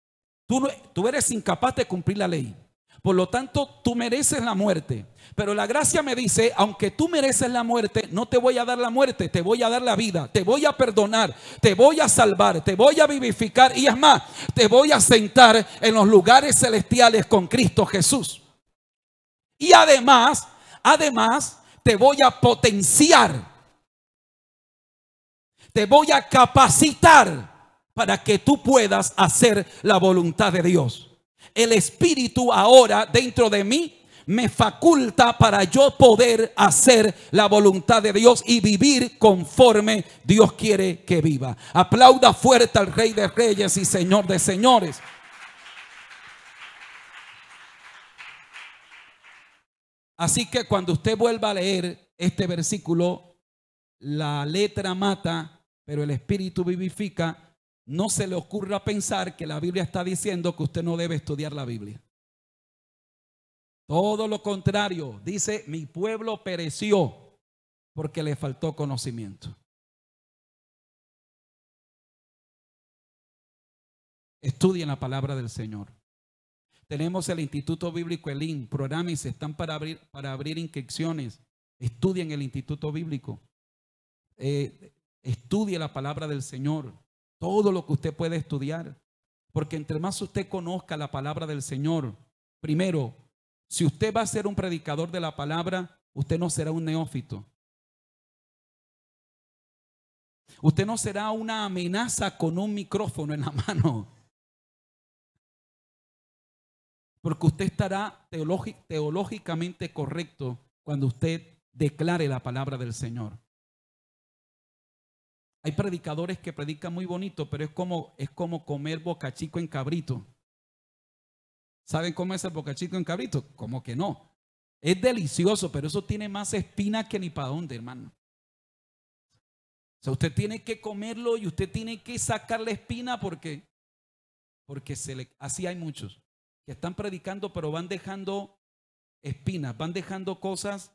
tú eres incapaz de cumplir la ley, por lo tanto tú mereces la muerte. Pero la gracia me dice, aunque tú mereces la muerte, no te voy a dar la muerte, te voy a dar la vida, te voy a perdonar, te voy a salvar, te voy a vivificar y es más, te voy a sentar en los lugares celestiales con Cristo Jesús. Y además, te voy a potenciar, te voy a capacitar para que tú puedas hacer la voluntad de Dios. El Espíritu ahora dentro de mí me faculta para yo poder hacer la voluntad de Dios y vivir conforme Dios quiere que viva. Aplauda fuerte al Rey de Reyes y Señor de Señores. Así que cuando usted vuelva a leer este versículo, la letra mata, pero el espíritu vivifica, no se le ocurra pensar que la Biblia está diciendo que usted no debe estudiar la Biblia. Todo lo contrario, dice, mi pueblo pereció porque le faltó conocimiento. Estudien la palabra del Señor. Tenemos el Instituto Bíblico Elim, programas están para abrir inscripciones. Estudien el Instituto Bíblico. Estudie la palabra del Señor. Todo lo que usted puede estudiar. Porque entre más usted conozca la palabra del Señor, primero, si usted va a ser un predicador de la palabra, usted no será un neófito. Usted no será una amenaza con un micrófono en la mano. Porque usted estará teológicamente correcto cuando usted declare la palabra del Señor. Hay predicadores que predican muy bonito, pero es como comer bocachico en cabrito. ¿Saben cómo es el bocachico en cabrito? Como que no. Es delicioso, pero eso tiene más espinas que ni para dónde, hermano. O sea, usted tiene que comerlo y usted tiene que sacar la espina porque así hay muchos que están predicando, pero van dejando espinas, van dejando cosas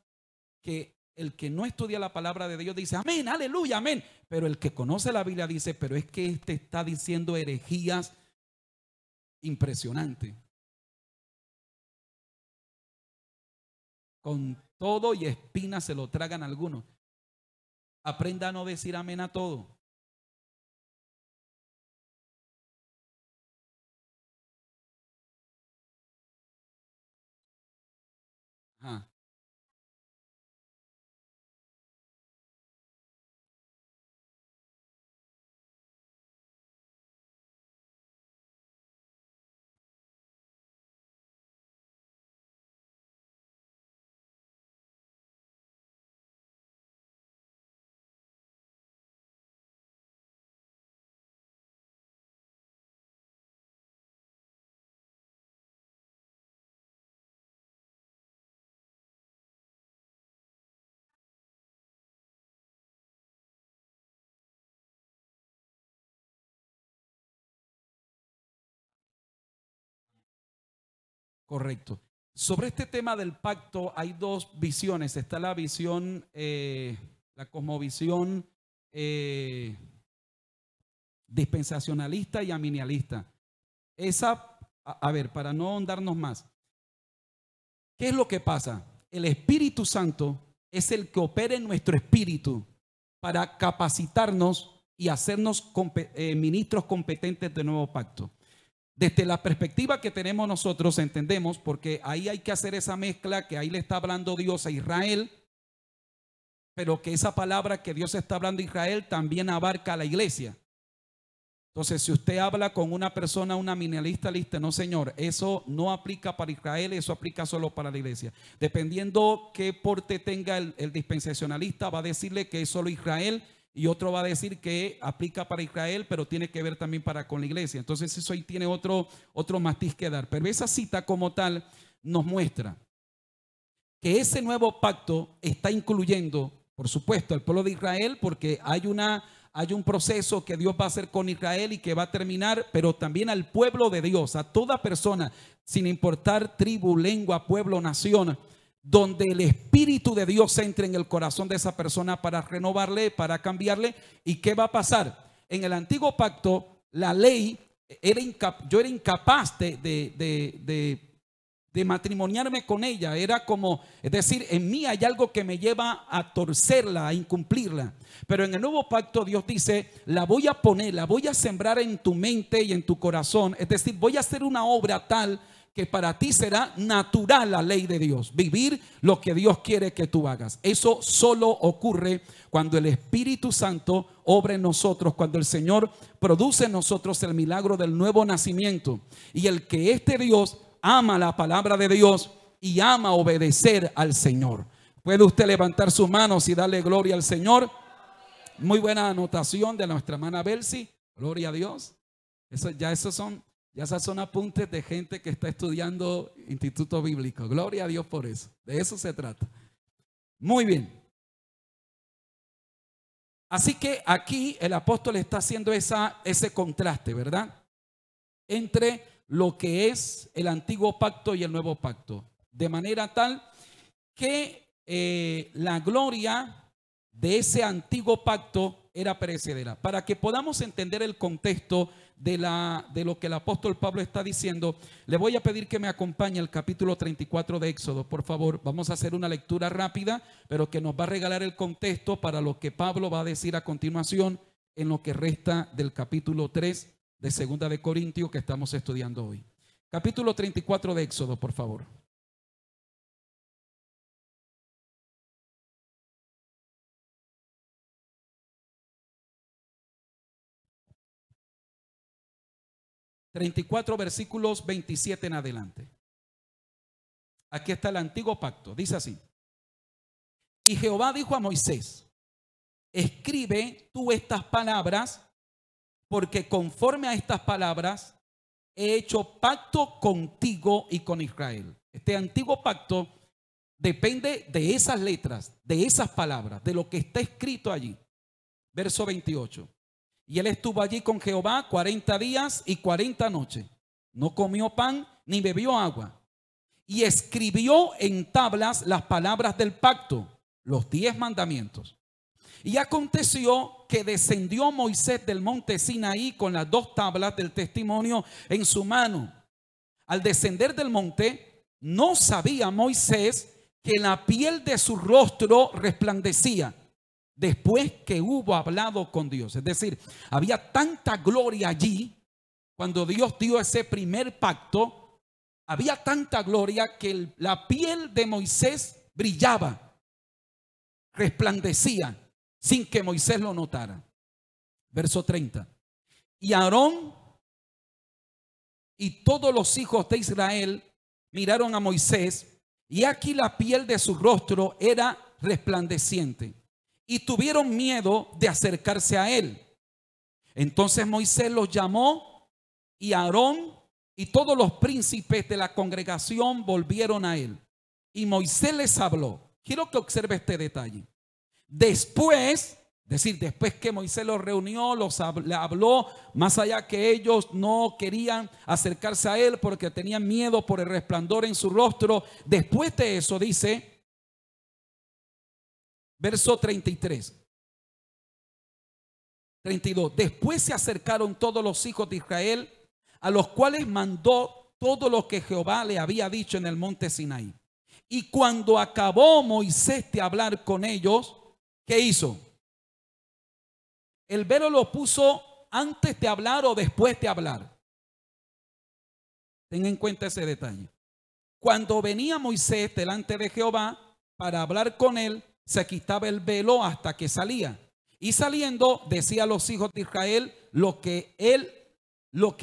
que el que no estudia la palabra de Dios dice, amén, aleluya, amén. Pero el que conoce la Biblia dice, pero es que este está diciendo herejías impresionantes. Con todo y espinas se lo tragan algunos. Aprenda a no decir amén a todo. Ajá. Correcto. Sobre este tema del pacto hay dos visiones. Está la visión, la cosmovisión dispensacionalista y aminialista. Esa, a ver, para no ahondarnos más, ¿qué es lo que pasa? El Espíritu Santo es el que opera en nuestro espíritu para capacitarnos y hacernos ministros competentes del nuevo pacto. Desde la perspectiva que tenemos nosotros entendemos, porque ahí hay que hacer esa mezcla, que ahí le está hablando Dios a Israel, pero que esa palabra que Dios está hablando a Israel también abarca a la iglesia. Entonces, si usted habla con una persona, una aminialista, lista, no señor, eso no aplica para Israel, eso aplica solo para la iglesia. Dependiendo qué porte tenga el dispensacionalista, va a decirle que es solo Israel, y otro va a decir que aplica para Israel, pero tiene que ver también para con la iglesia. Entonces eso ahí tiene otro matiz que dar. Pero esa cita como tal nos muestra que ese nuevo pacto está incluyendo, por supuesto, al pueblo de Israel, porque hay un proceso que Dios va a hacer con Israel y que va a terminar, pero también al pueblo de Dios, a toda persona, sin importar tribu, lengua, pueblo, nación, donde el Espíritu de Dios entre en el corazón de esa persona para renovarle, para cambiarle. ¿Y qué va a pasar? En el antiguo pacto, la ley, yo era incapaz de matrimoniarme con ella. Era como, es decir, en mí hay algo que me lleva a torcerla, a incumplirla. Pero en el nuevo pacto Dios dice, la voy a poner, la voy a sembrar en tu mente y en tu corazón. Es decir, voy a hacer una obra tal que para ti será natural la ley de Dios, vivir lo que Dios quiere que tú hagas. Eso solo ocurre cuando el Espíritu Santo obra en nosotros, cuando el Señor produce en nosotros el milagro del nuevo nacimiento. Y el que este Dios ama la palabra de Dios y ama obedecer al Señor. ¿Puede usted levantar sus manos y darle gloria al Señor? Muy buena anotación de nuestra hermana Belsi. Gloria a Dios. Esos son apuntes de gente que está estudiando instituto bíblico. Gloria a Dios por eso. De eso se trata. Muy bien. Así que aquí el apóstol está haciendo ese contraste, ¿verdad? Entre lo que es el antiguo pacto y el nuevo pacto. De manera tal que la gloria de ese antiguo pacto era perecedera. Para que podamos entender el contexto de lo que el apóstol Pablo está diciendo, le voy a pedir que me acompañe al capítulo 34 de Éxodo, por favor. Vamos a hacer una lectura rápida, pero que nos va a regalar el contexto para lo que Pablo va a decir a continuación en lo que resta del capítulo 3 de Segunda de Corintios que estamos estudiando hoy. Capítulo 34 de Éxodo, por favor. ...34 versículos 27 en adelante. Aquí está el antiguo pacto. Dice así: y Jehová dijo a Moisés: escribe tú estas palabras, porque conforme a estas palabras he hecho pacto contigo y con Israel. Este antiguo pacto depende de esas letras, de esas palabras, de lo que está escrito allí. Verso 28. Y él estuvo allí con Jehová 40 días y 40 noches. No comió pan ni bebió agua. Y escribió en tablas las palabras del pacto, los 10 mandamientos. Y aconteció que descendió Moisés del monte Sinaí con las 2 tablas del testimonio en su mano. Al descender del monte, no sabía Moisés que la piel de su rostro resplandecía después que hubo hablado con Dios. Es decir, había tanta gloria allí cuando Dios dio ese primer pacto. Había tanta gloria que la piel de Moisés brillaba, resplandecía, sin que Moisés lo notara. Verso 30. Y Aarón y todos los hijos de Israel miraron a Moisés, y aquí la piel de su rostro era resplandeciente, y tuvieron miedo de acercarse a él. Entonces Moisés los llamó, y Aarón y todos los príncipes de la congregación volvieron a él. Y Moisés les habló. Quiero que observe este detalle. Después, es decir, después que Moisés los reunió, le habló, más allá que ellos no querían acercarse a él porque tenían miedo por el resplandor en su rostro. Después de eso dice, verso 33. 32. Después se acercaron todos los hijos de Israel, a los cuales mandó todo lo que Jehová le había dicho en el monte Sinaí. Y cuando acabó Moisés de hablar con ellos, ¿qué hizo? El velo lo puso antes de hablar o después de hablar. Tengan en cuenta ese detalle. Cuando venía Moisés delante de Jehová para hablar con él, se quitaba el velo hasta que salía. Y saliendo decía a los hijos de Israel lo que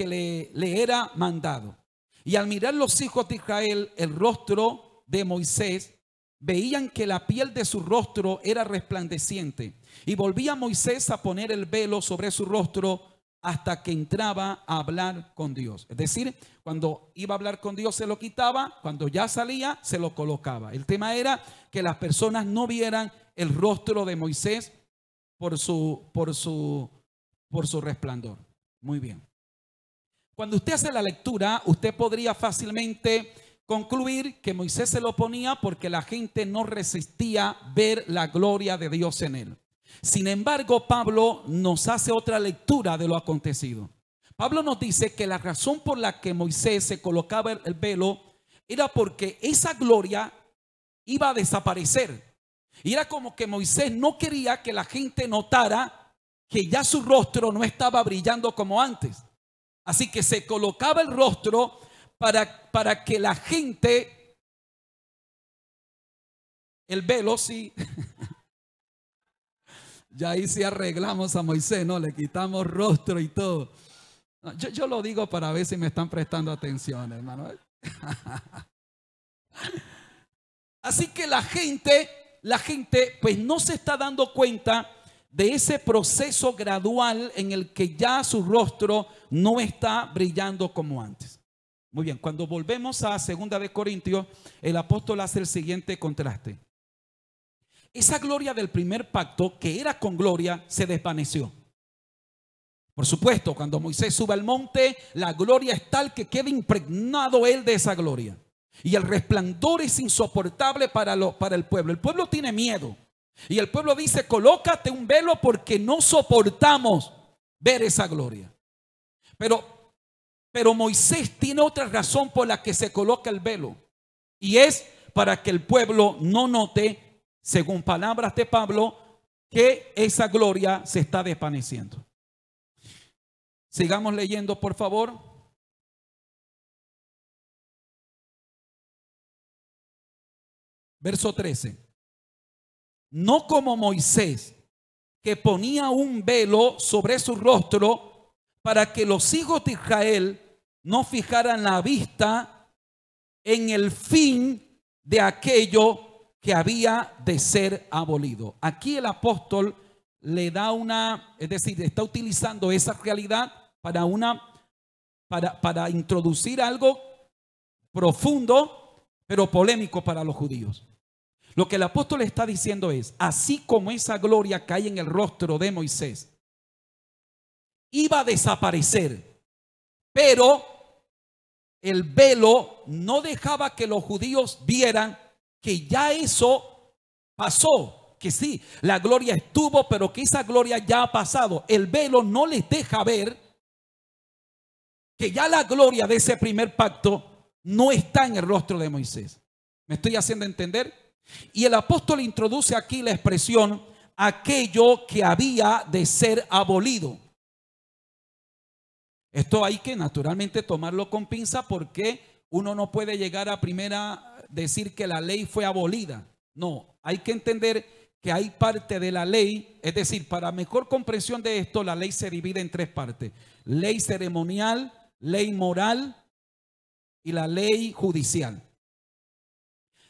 le era mandado. Y al mirar los hijos de Israel el rostro de Moisés, veían que la piel de su rostro era resplandeciente. Y volvía Moisés a poner el velo sobre su rostro hasta que entraba a hablar con Dios. Es decir, cuando iba a hablar con Dios se lo quitaba, cuando ya salía se lo colocaba. El tema era que las personas no vieran el rostro de Moisés por su resplandor. Muy bien. Cuando usted hace la lectura, usted podría fácilmente concluir que Moisés se lo ponía porque la gente no resistía ver la gloria de Dios en él. Sin embargo, Pablo nos hace otra lectura de lo acontecido. Pablo nos dice que la razón por la que Moisés se colocaba el velo era porque esa gloria iba a desaparecer. Y era como que Moisés no quería que la gente notara que ya su rostro no estaba brillando como antes. Así que se colocaba el rostro para que la gente, el velo sí, ya ahí sí arreglamos a Moisés, ¿no? Le quitamos rostro y todo. No, yo lo digo para ver si me están prestando atención, hermano. Así que la gente pues no se está dando cuenta de ese proceso gradual en el que ya su rostro no está brillando como antes. Muy bien, cuando volvemos a 2 de Corintios, el apóstol hace el siguiente contraste. Esa gloria del primer pacto, que era con gloria, se desvaneció. Por supuesto, cuando Moisés sube al monte, la gloria es tal que queda impregnado él de esa gloria. Y el resplandor es insoportable para el pueblo. El pueblo tiene miedo. Y el pueblo dice, colócate un velo porque no soportamos ver esa gloria. Pero Moisés tiene otra razón por la que se coloca el velo. Y es para que el pueblo no note, según palabras de Pablo, que esa gloria se está desvaneciendo. Sigamos leyendo, por favor. Verso 13. No como Moisés, que ponía un velo sobre su rostro para que los hijos de Israel no fijaran la vista en el fin de aquello que había de ser abolido. Aquí el apóstol le da es decir, está utilizando esa realidad para introducir algo profundo, pero polémico para los judíos. Lo que el apóstol está diciendo es, así como esa gloria que hay en el rostro de Moisés iba a desaparecer, pero el velo no dejaba que los judíos vieran que ya eso pasó, que sí, la gloria estuvo, pero que esa gloria ya ha pasado. El velo no les deja ver que ya la gloria de ese primer pacto no está en el rostro de Moisés. ¿Me estoy haciendo entender? Y el apóstol introduce aquí la expresión aquello que había de ser abolido. Esto hay que naturalmente tomarlo con pinza, porque uno no puede llegar a primera decir que la ley fue abolida. No, hay que entender que hay parte de la ley, es decir, para mejor comprensión de esto, la ley se divide en tres partes: ley ceremonial, ley moral y la ley judicial.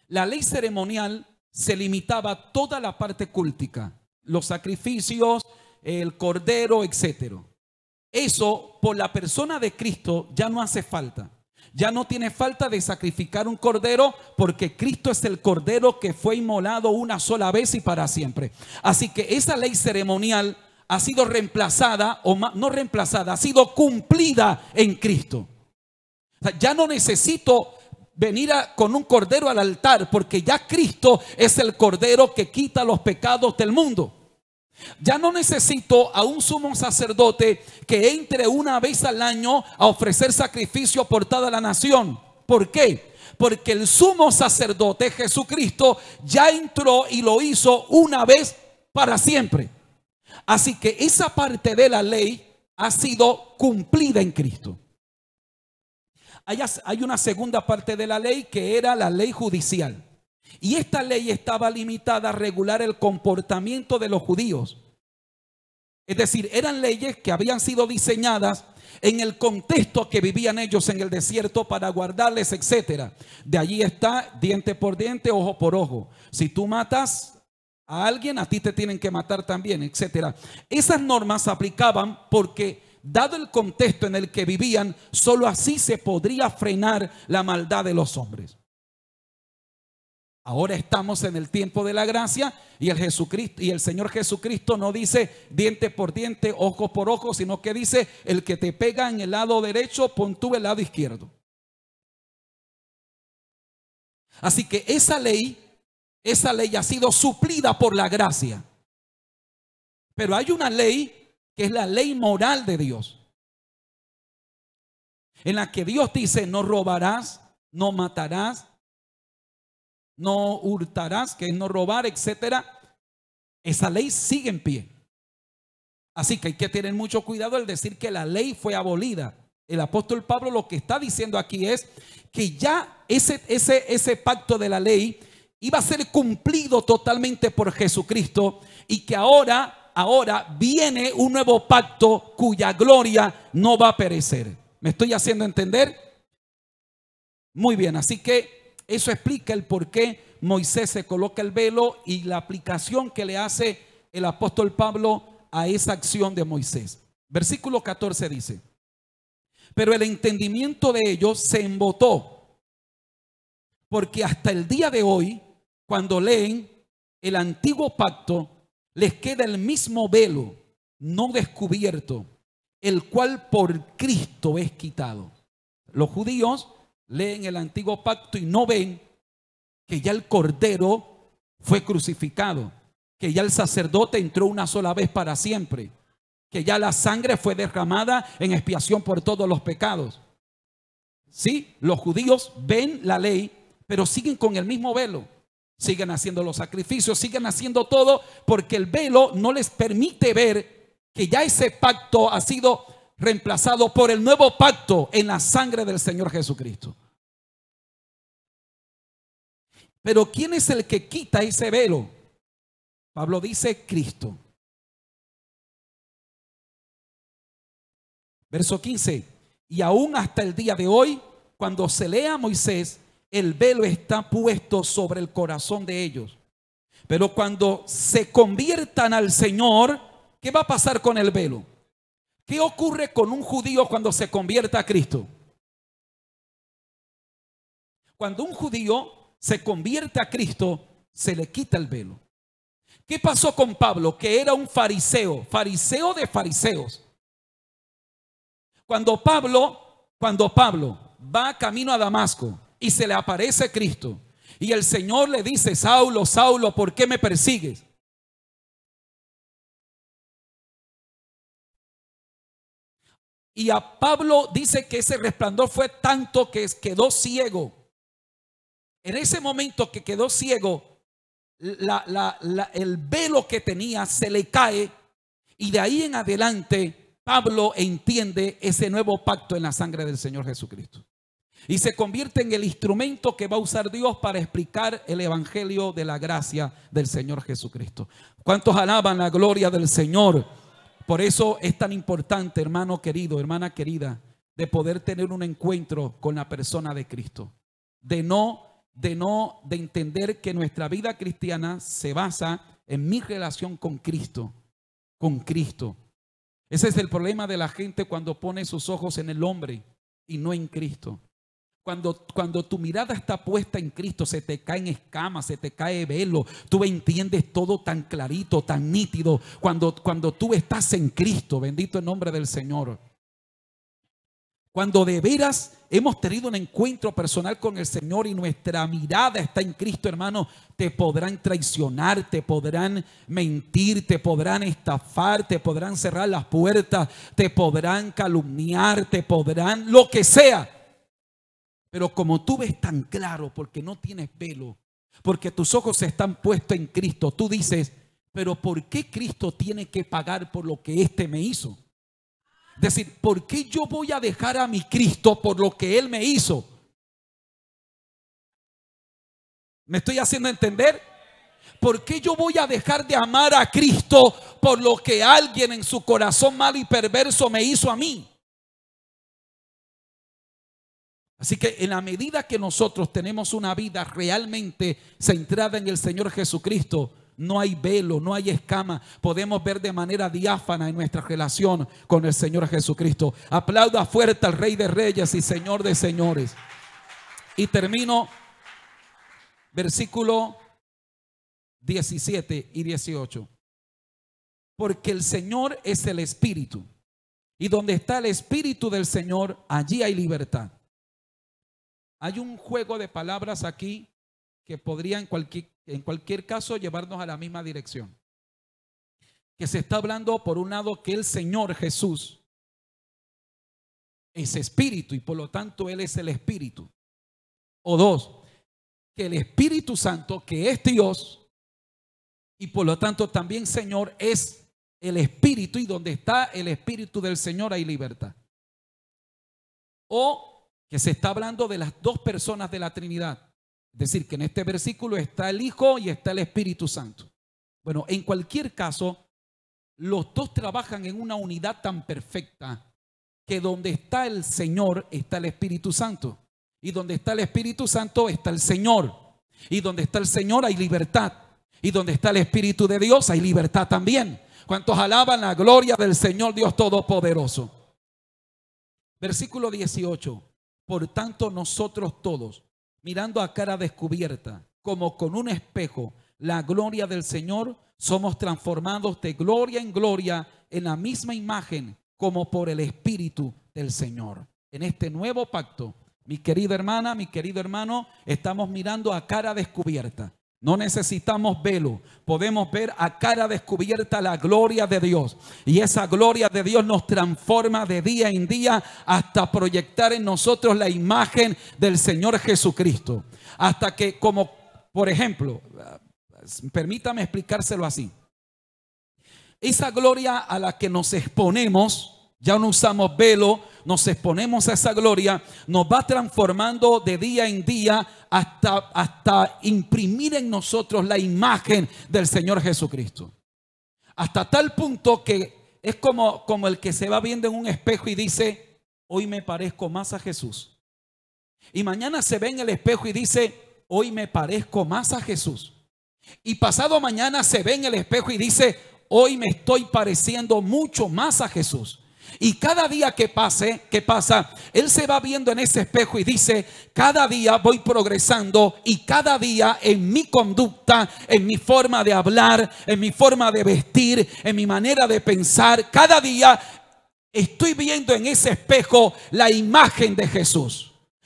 La ley ceremonial se limitaba a toda la parte cultica, los sacrificios, el cordero, etcétera. Eso por la persona de Cristo ya no hace falta. Ya no tiene falta de sacrificar un cordero, porque Cristo es el cordero que fue inmolado una sola vez y para siempre. Así que esa ley ceremonial ha sido reemplazada, o no reemplazada, ha sido cumplida en Cristo. O sea, ya no necesito venir con un cordero al altar, porque ya Cristo es el cordero que quita los pecados del mundo. Ya no necesito a un sumo sacerdote que entre una vez al año a ofrecer sacrificio por toda la nación. ¿Por qué? Porque el sumo sacerdote Jesucristo ya entró y lo hizo una vez para siempre. Así que esa parte de la ley ha sido cumplida en Cristo. Hay una segunda parte de la ley, que era la ley judicial. Y esta ley estaba limitada a regular el comportamiento de los judíos. Es decir, eran leyes que habían sido diseñadas en el contexto que vivían ellos en el desierto para guardarles, etcétera. De allí está diente por diente, ojo por ojo. Si tú matas a alguien, a ti te tienen que matar también, etcétera. Esas normas se aplicaban porque, dado el contexto en el que vivían, solo así se podría frenar la maldad de los hombres. Ahora estamos en el tiempo de la gracia, y el Señor Jesucristo no dice diente por diente, ojo por ojo, sino que dice: el que te pega en el lado derecho, pon tú el lado izquierdo. Así que esa ley ha sido suplida por la gracia. Pero hay una ley que es la ley moral de Dios, en la que Dios dice: no robarás, no matarás, no hurtarás, que es no robar, etcétera. Esa ley sigue en pie. Así que hay que tener mucho cuidado al decir que la ley fue abolida. El apóstol Pablo lo que está diciendo aquí es que ya ese pacto de la ley iba a ser cumplido totalmente por Jesucristo, y que ahora viene un nuevo pacto cuya gloria no va a perecer. ¿Me estoy haciendo entender? Muy bien, así que eso explica el por qué Moisés se coloca el velo y la aplicación que le hace el apóstol Pablo a esa acción de Moisés. Versículo 14 dice: pero el entendimiento de ellos se embotó, porque hasta el día de hoy, cuando leen el antiguo pacto, les queda el mismo velo no descubierto, el cual por Cristo es quitado. Los judíos leen el antiguo pacto y no ven que ya el cordero fue crucificado, que ya el sacerdote entró una sola vez para siempre, que ya la sangre fue derramada en expiación por todos los pecados. Sí, los judíos ven la ley, pero siguen con el mismo velo. Siguen haciendo los sacrificios, siguen haciendo todo, porque el velo no les permite ver que ya ese pacto ha sido reemplazado por el nuevo pacto en la sangre del Señor Jesucristo. Pero ¿quién es el que quita ese velo? Pablo dice: Cristo. Verso 15: y aún hasta el día de hoy, cuando se lea a Moisés, el velo está puesto sobre el corazón de ellos. Pero cuando se conviertan al Señor, ¿qué va a pasar con el velo? ¿Qué ocurre con un judío cuando se convierta a Cristo? Cuando un judío se convierte a Cristo, se le quita el velo. ¿Qué pasó con Pablo? Que era un fariseo, fariseo de fariseos. Cuando Pablo va camino a Damasco y se le aparece Cristo y el Señor le dice: Saulo, Saulo, ¿por qué me persigues? Y a Pablo dice que ese resplandor fue tanto que quedó ciego. En ese momento que quedó ciego, el velo que tenía se le cae, y de ahí en adelante Pablo entiende ese nuevo pacto en la sangre del Señor Jesucristo y se convierte en el instrumento que va a usar Dios para explicar el evangelio de la gracia del Señor Jesucristo. ¿Cuántos alaban la gloria del Señor? Por eso es tan importante, hermano querido, hermana querida, de poder tener un encuentro con la persona de Cristo, de entender que nuestra vida cristiana se basa en mi relación con Cristo, Ese es el problema de la gente cuando pone sus ojos en el hombre y no en Cristo. Cuando tu mirada está puesta en Cristo, se te caen escamas, se te cae velo, tú entiendes todo tan clarito, tan nítido. Cuando tú estás en Cristo, bendito el nombre del Señor. Cuando de veras hemos tenido un encuentro personal con el Señor y nuestra mirada está en Cristo, hermano, te podrán traicionar, te podrán mentir, te podrán estafar, te podrán cerrar las puertas, te podrán calumniar, te podrán lo que sea. Pero como tú ves tan claro, porque no tienes velo, porque tus ojos están puestos en Cristo, tú dices: pero ¿por qué Cristo tiene que pagar por lo que éste me hizo? Es decir, ¿por qué yo voy a dejar a mi Cristo por lo que Él me hizo? ¿Me estoy haciendo entender? ¿Por qué yo voy a dejar de amar a Cristo por lo que alguien en su corazón malo y perverso me hizo a mí? Así que en la medida que nosotros tenemos una vida realmente centrada en el Señor Jesucristo, no hay velo, no hay escama. Podemos ver de manera diáfana en nuestra relación con el Señor Jesucristo. Aplauda fuerte al Rey de Reyes y Señor de Señores. Y termino, versículo 17 y 18. Porque el Señor es el Espíritu, y donde está el Espíritu del Señor, allí hay libertad. Hay un juego de palabras aquí que podría en cualquier caso llevarnos a la misma dirección. Que se está hablando, por un lado, que el Señor Jesús es Espíritu y por lo tanto Él es el Espíritu. O dos, que el Espíritu Santo, que es Dios y por lo tanto también Señor, es el Espíritu, y donde está el Espíritu del Señor hay libertad. O que se está hablando de las dos personas de la Trinidad. Es decir, que en este versículo está el Hijo y está el Espíritu Santo. Bueno, en cualquier caso, los dos trabajan en una unidad tan perfecta que donde está el Señor está el Espíritu Santo. Y donde está el Espíritu Santo está el Señor. Y donde está el Señor hay libertad. Y donde está el Espíritu de Dios hay libertad también. ¿Cuántos alaban la gloria del Señor Dios Todopoderoso? Versículo 18. Por tanto, nosotros todos, mirando a cara descubierta, como con un espejo, la gloria del Señor, somos transformados de gloria en gloria en la misma imagen, como por el Espíritu del Señor. En este nuevo pacto, mi querida hermana, mi querido hermano, estamos mirando a cara descubierta. No necesitamos velo, podemos ver a cara descubierta la gloria de Dios, y esa gloria de Dios nos transforma de día en día hasta proyectar en nosotros la imagen del Señor Jesucristo. Hasta que, como por ejemplo, permítame explicárselo así, esa gloria a la que nos exponemos, ya no usamos velo, nos exponemos a esa gloria, nos va transformando de día en día hasta imprimir en nosotros la imagen del Señor Jesucristo. Hasta tal punto que es como el que se va viendo en un espejo y dice: hoy me parezco más a Jesús. Y mañana se ve en el espejo y dice: hoy me parezco más a Jesús. Y pasado mañana se ve en el espejo y dice: hoy me estoy pareciendo mucho más a Jesús. Y cada día que pasa, él se va viendo en ese espejo y dice, cada día voy progresando y cada día en mi conducta, en mi forma de hablar, en mi forma de vestir, en mi manera de pensar, cada día estoy viendo en ese espejo la imagen de Jesús.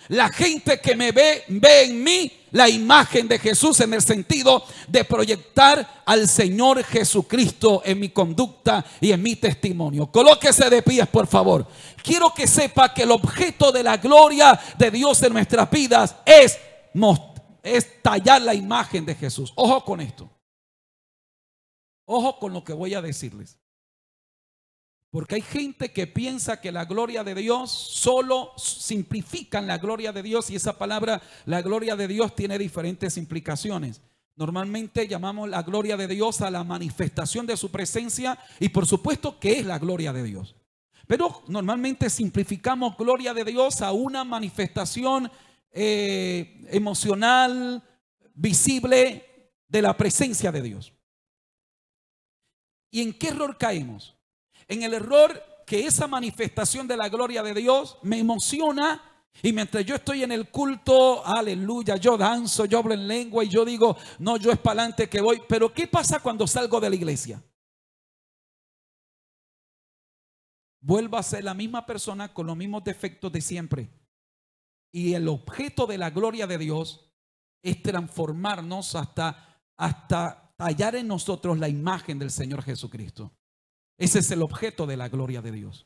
La gente que me ve en mí la imagen de Jesús, en el sentido de proyectar al Señor Jesucristo en mi conducta y en mi testimonio. Colóquese de pies, por favor. Quiero que sepa que el objeto de la gloria de Dios en nuestras vidas es tallar la imagen de Jesús. Ojo con esto. Ojo con lo que voy a decirles. Porque hay gente que piensa que la gloria de Dios, solo simplifican la gloria de Dios, y esa palabra, la gloria de Dios, tiene diferentes implicaciones. Normalmente llamamos la gloria de Dios a la manifestación de su presencia, y por supuesto que es la gloria de Dios. Pero normalmente simplificamos gloria de Dios a una manifestación emocional, visible de la presencia de Dios. ¿Y en qué error caemos? En el error que esa manifestación de la gloria de Dios me emociona, y mientras yo estoy en el culto, aleluya, yo danzo, yo hablo en lengua y yo digo, no, yo es para adelante que voy. Pero ¿qué pasa cuando salgo de la iglesia? Vuelvo a ser la misma persona con los mismos defectos de siempre. Y el objeto de la gloria de Dios es transformarnos hasta tallar en nosotros la imagen del Señor Jesucristo. Ese es el objeto de la gloria de Dios.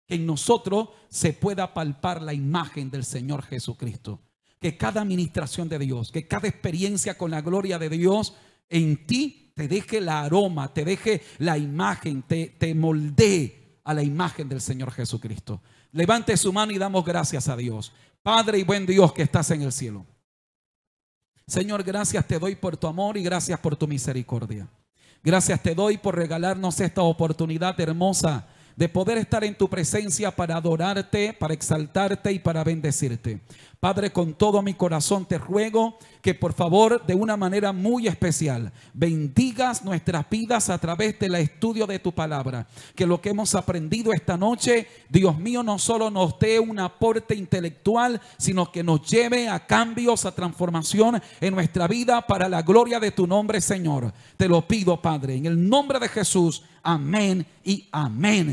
Que en nosotros se pueda palpar la imagen del Señor Jesucristo. Que cada administración de Dios, que cada experiencia con la gloria de Dios en ti te deje el aroma, te deje la imagen, te moldee a la imagen del Señor Jesucristo. Levante su mano y damos gracias a Dios. Padre y buen Dios que estás en el cielo. Señor, gracias te doy por tu amor y gracias por tu misericordia. Gracias te doy por regalarnos esta oportunidad hermosa de poder estar en tu presencia para adorarte, para exaltarte y para bendecirte. Padre, con todo mi corazón te ruego que por favor, de una manera muy especial, bendigas nuestras vidas a través del estudio de tu palabra. Que lo que hemos aprendido esta noche, Dios mío, no solo nos dé un aporte intelectual, sino que nos lleve a cambios, a transformación en nuestra vida para la gloria de tu nombre, Señor. Te lo pido, Padre, en el nombre de Jesús. Amén y amén.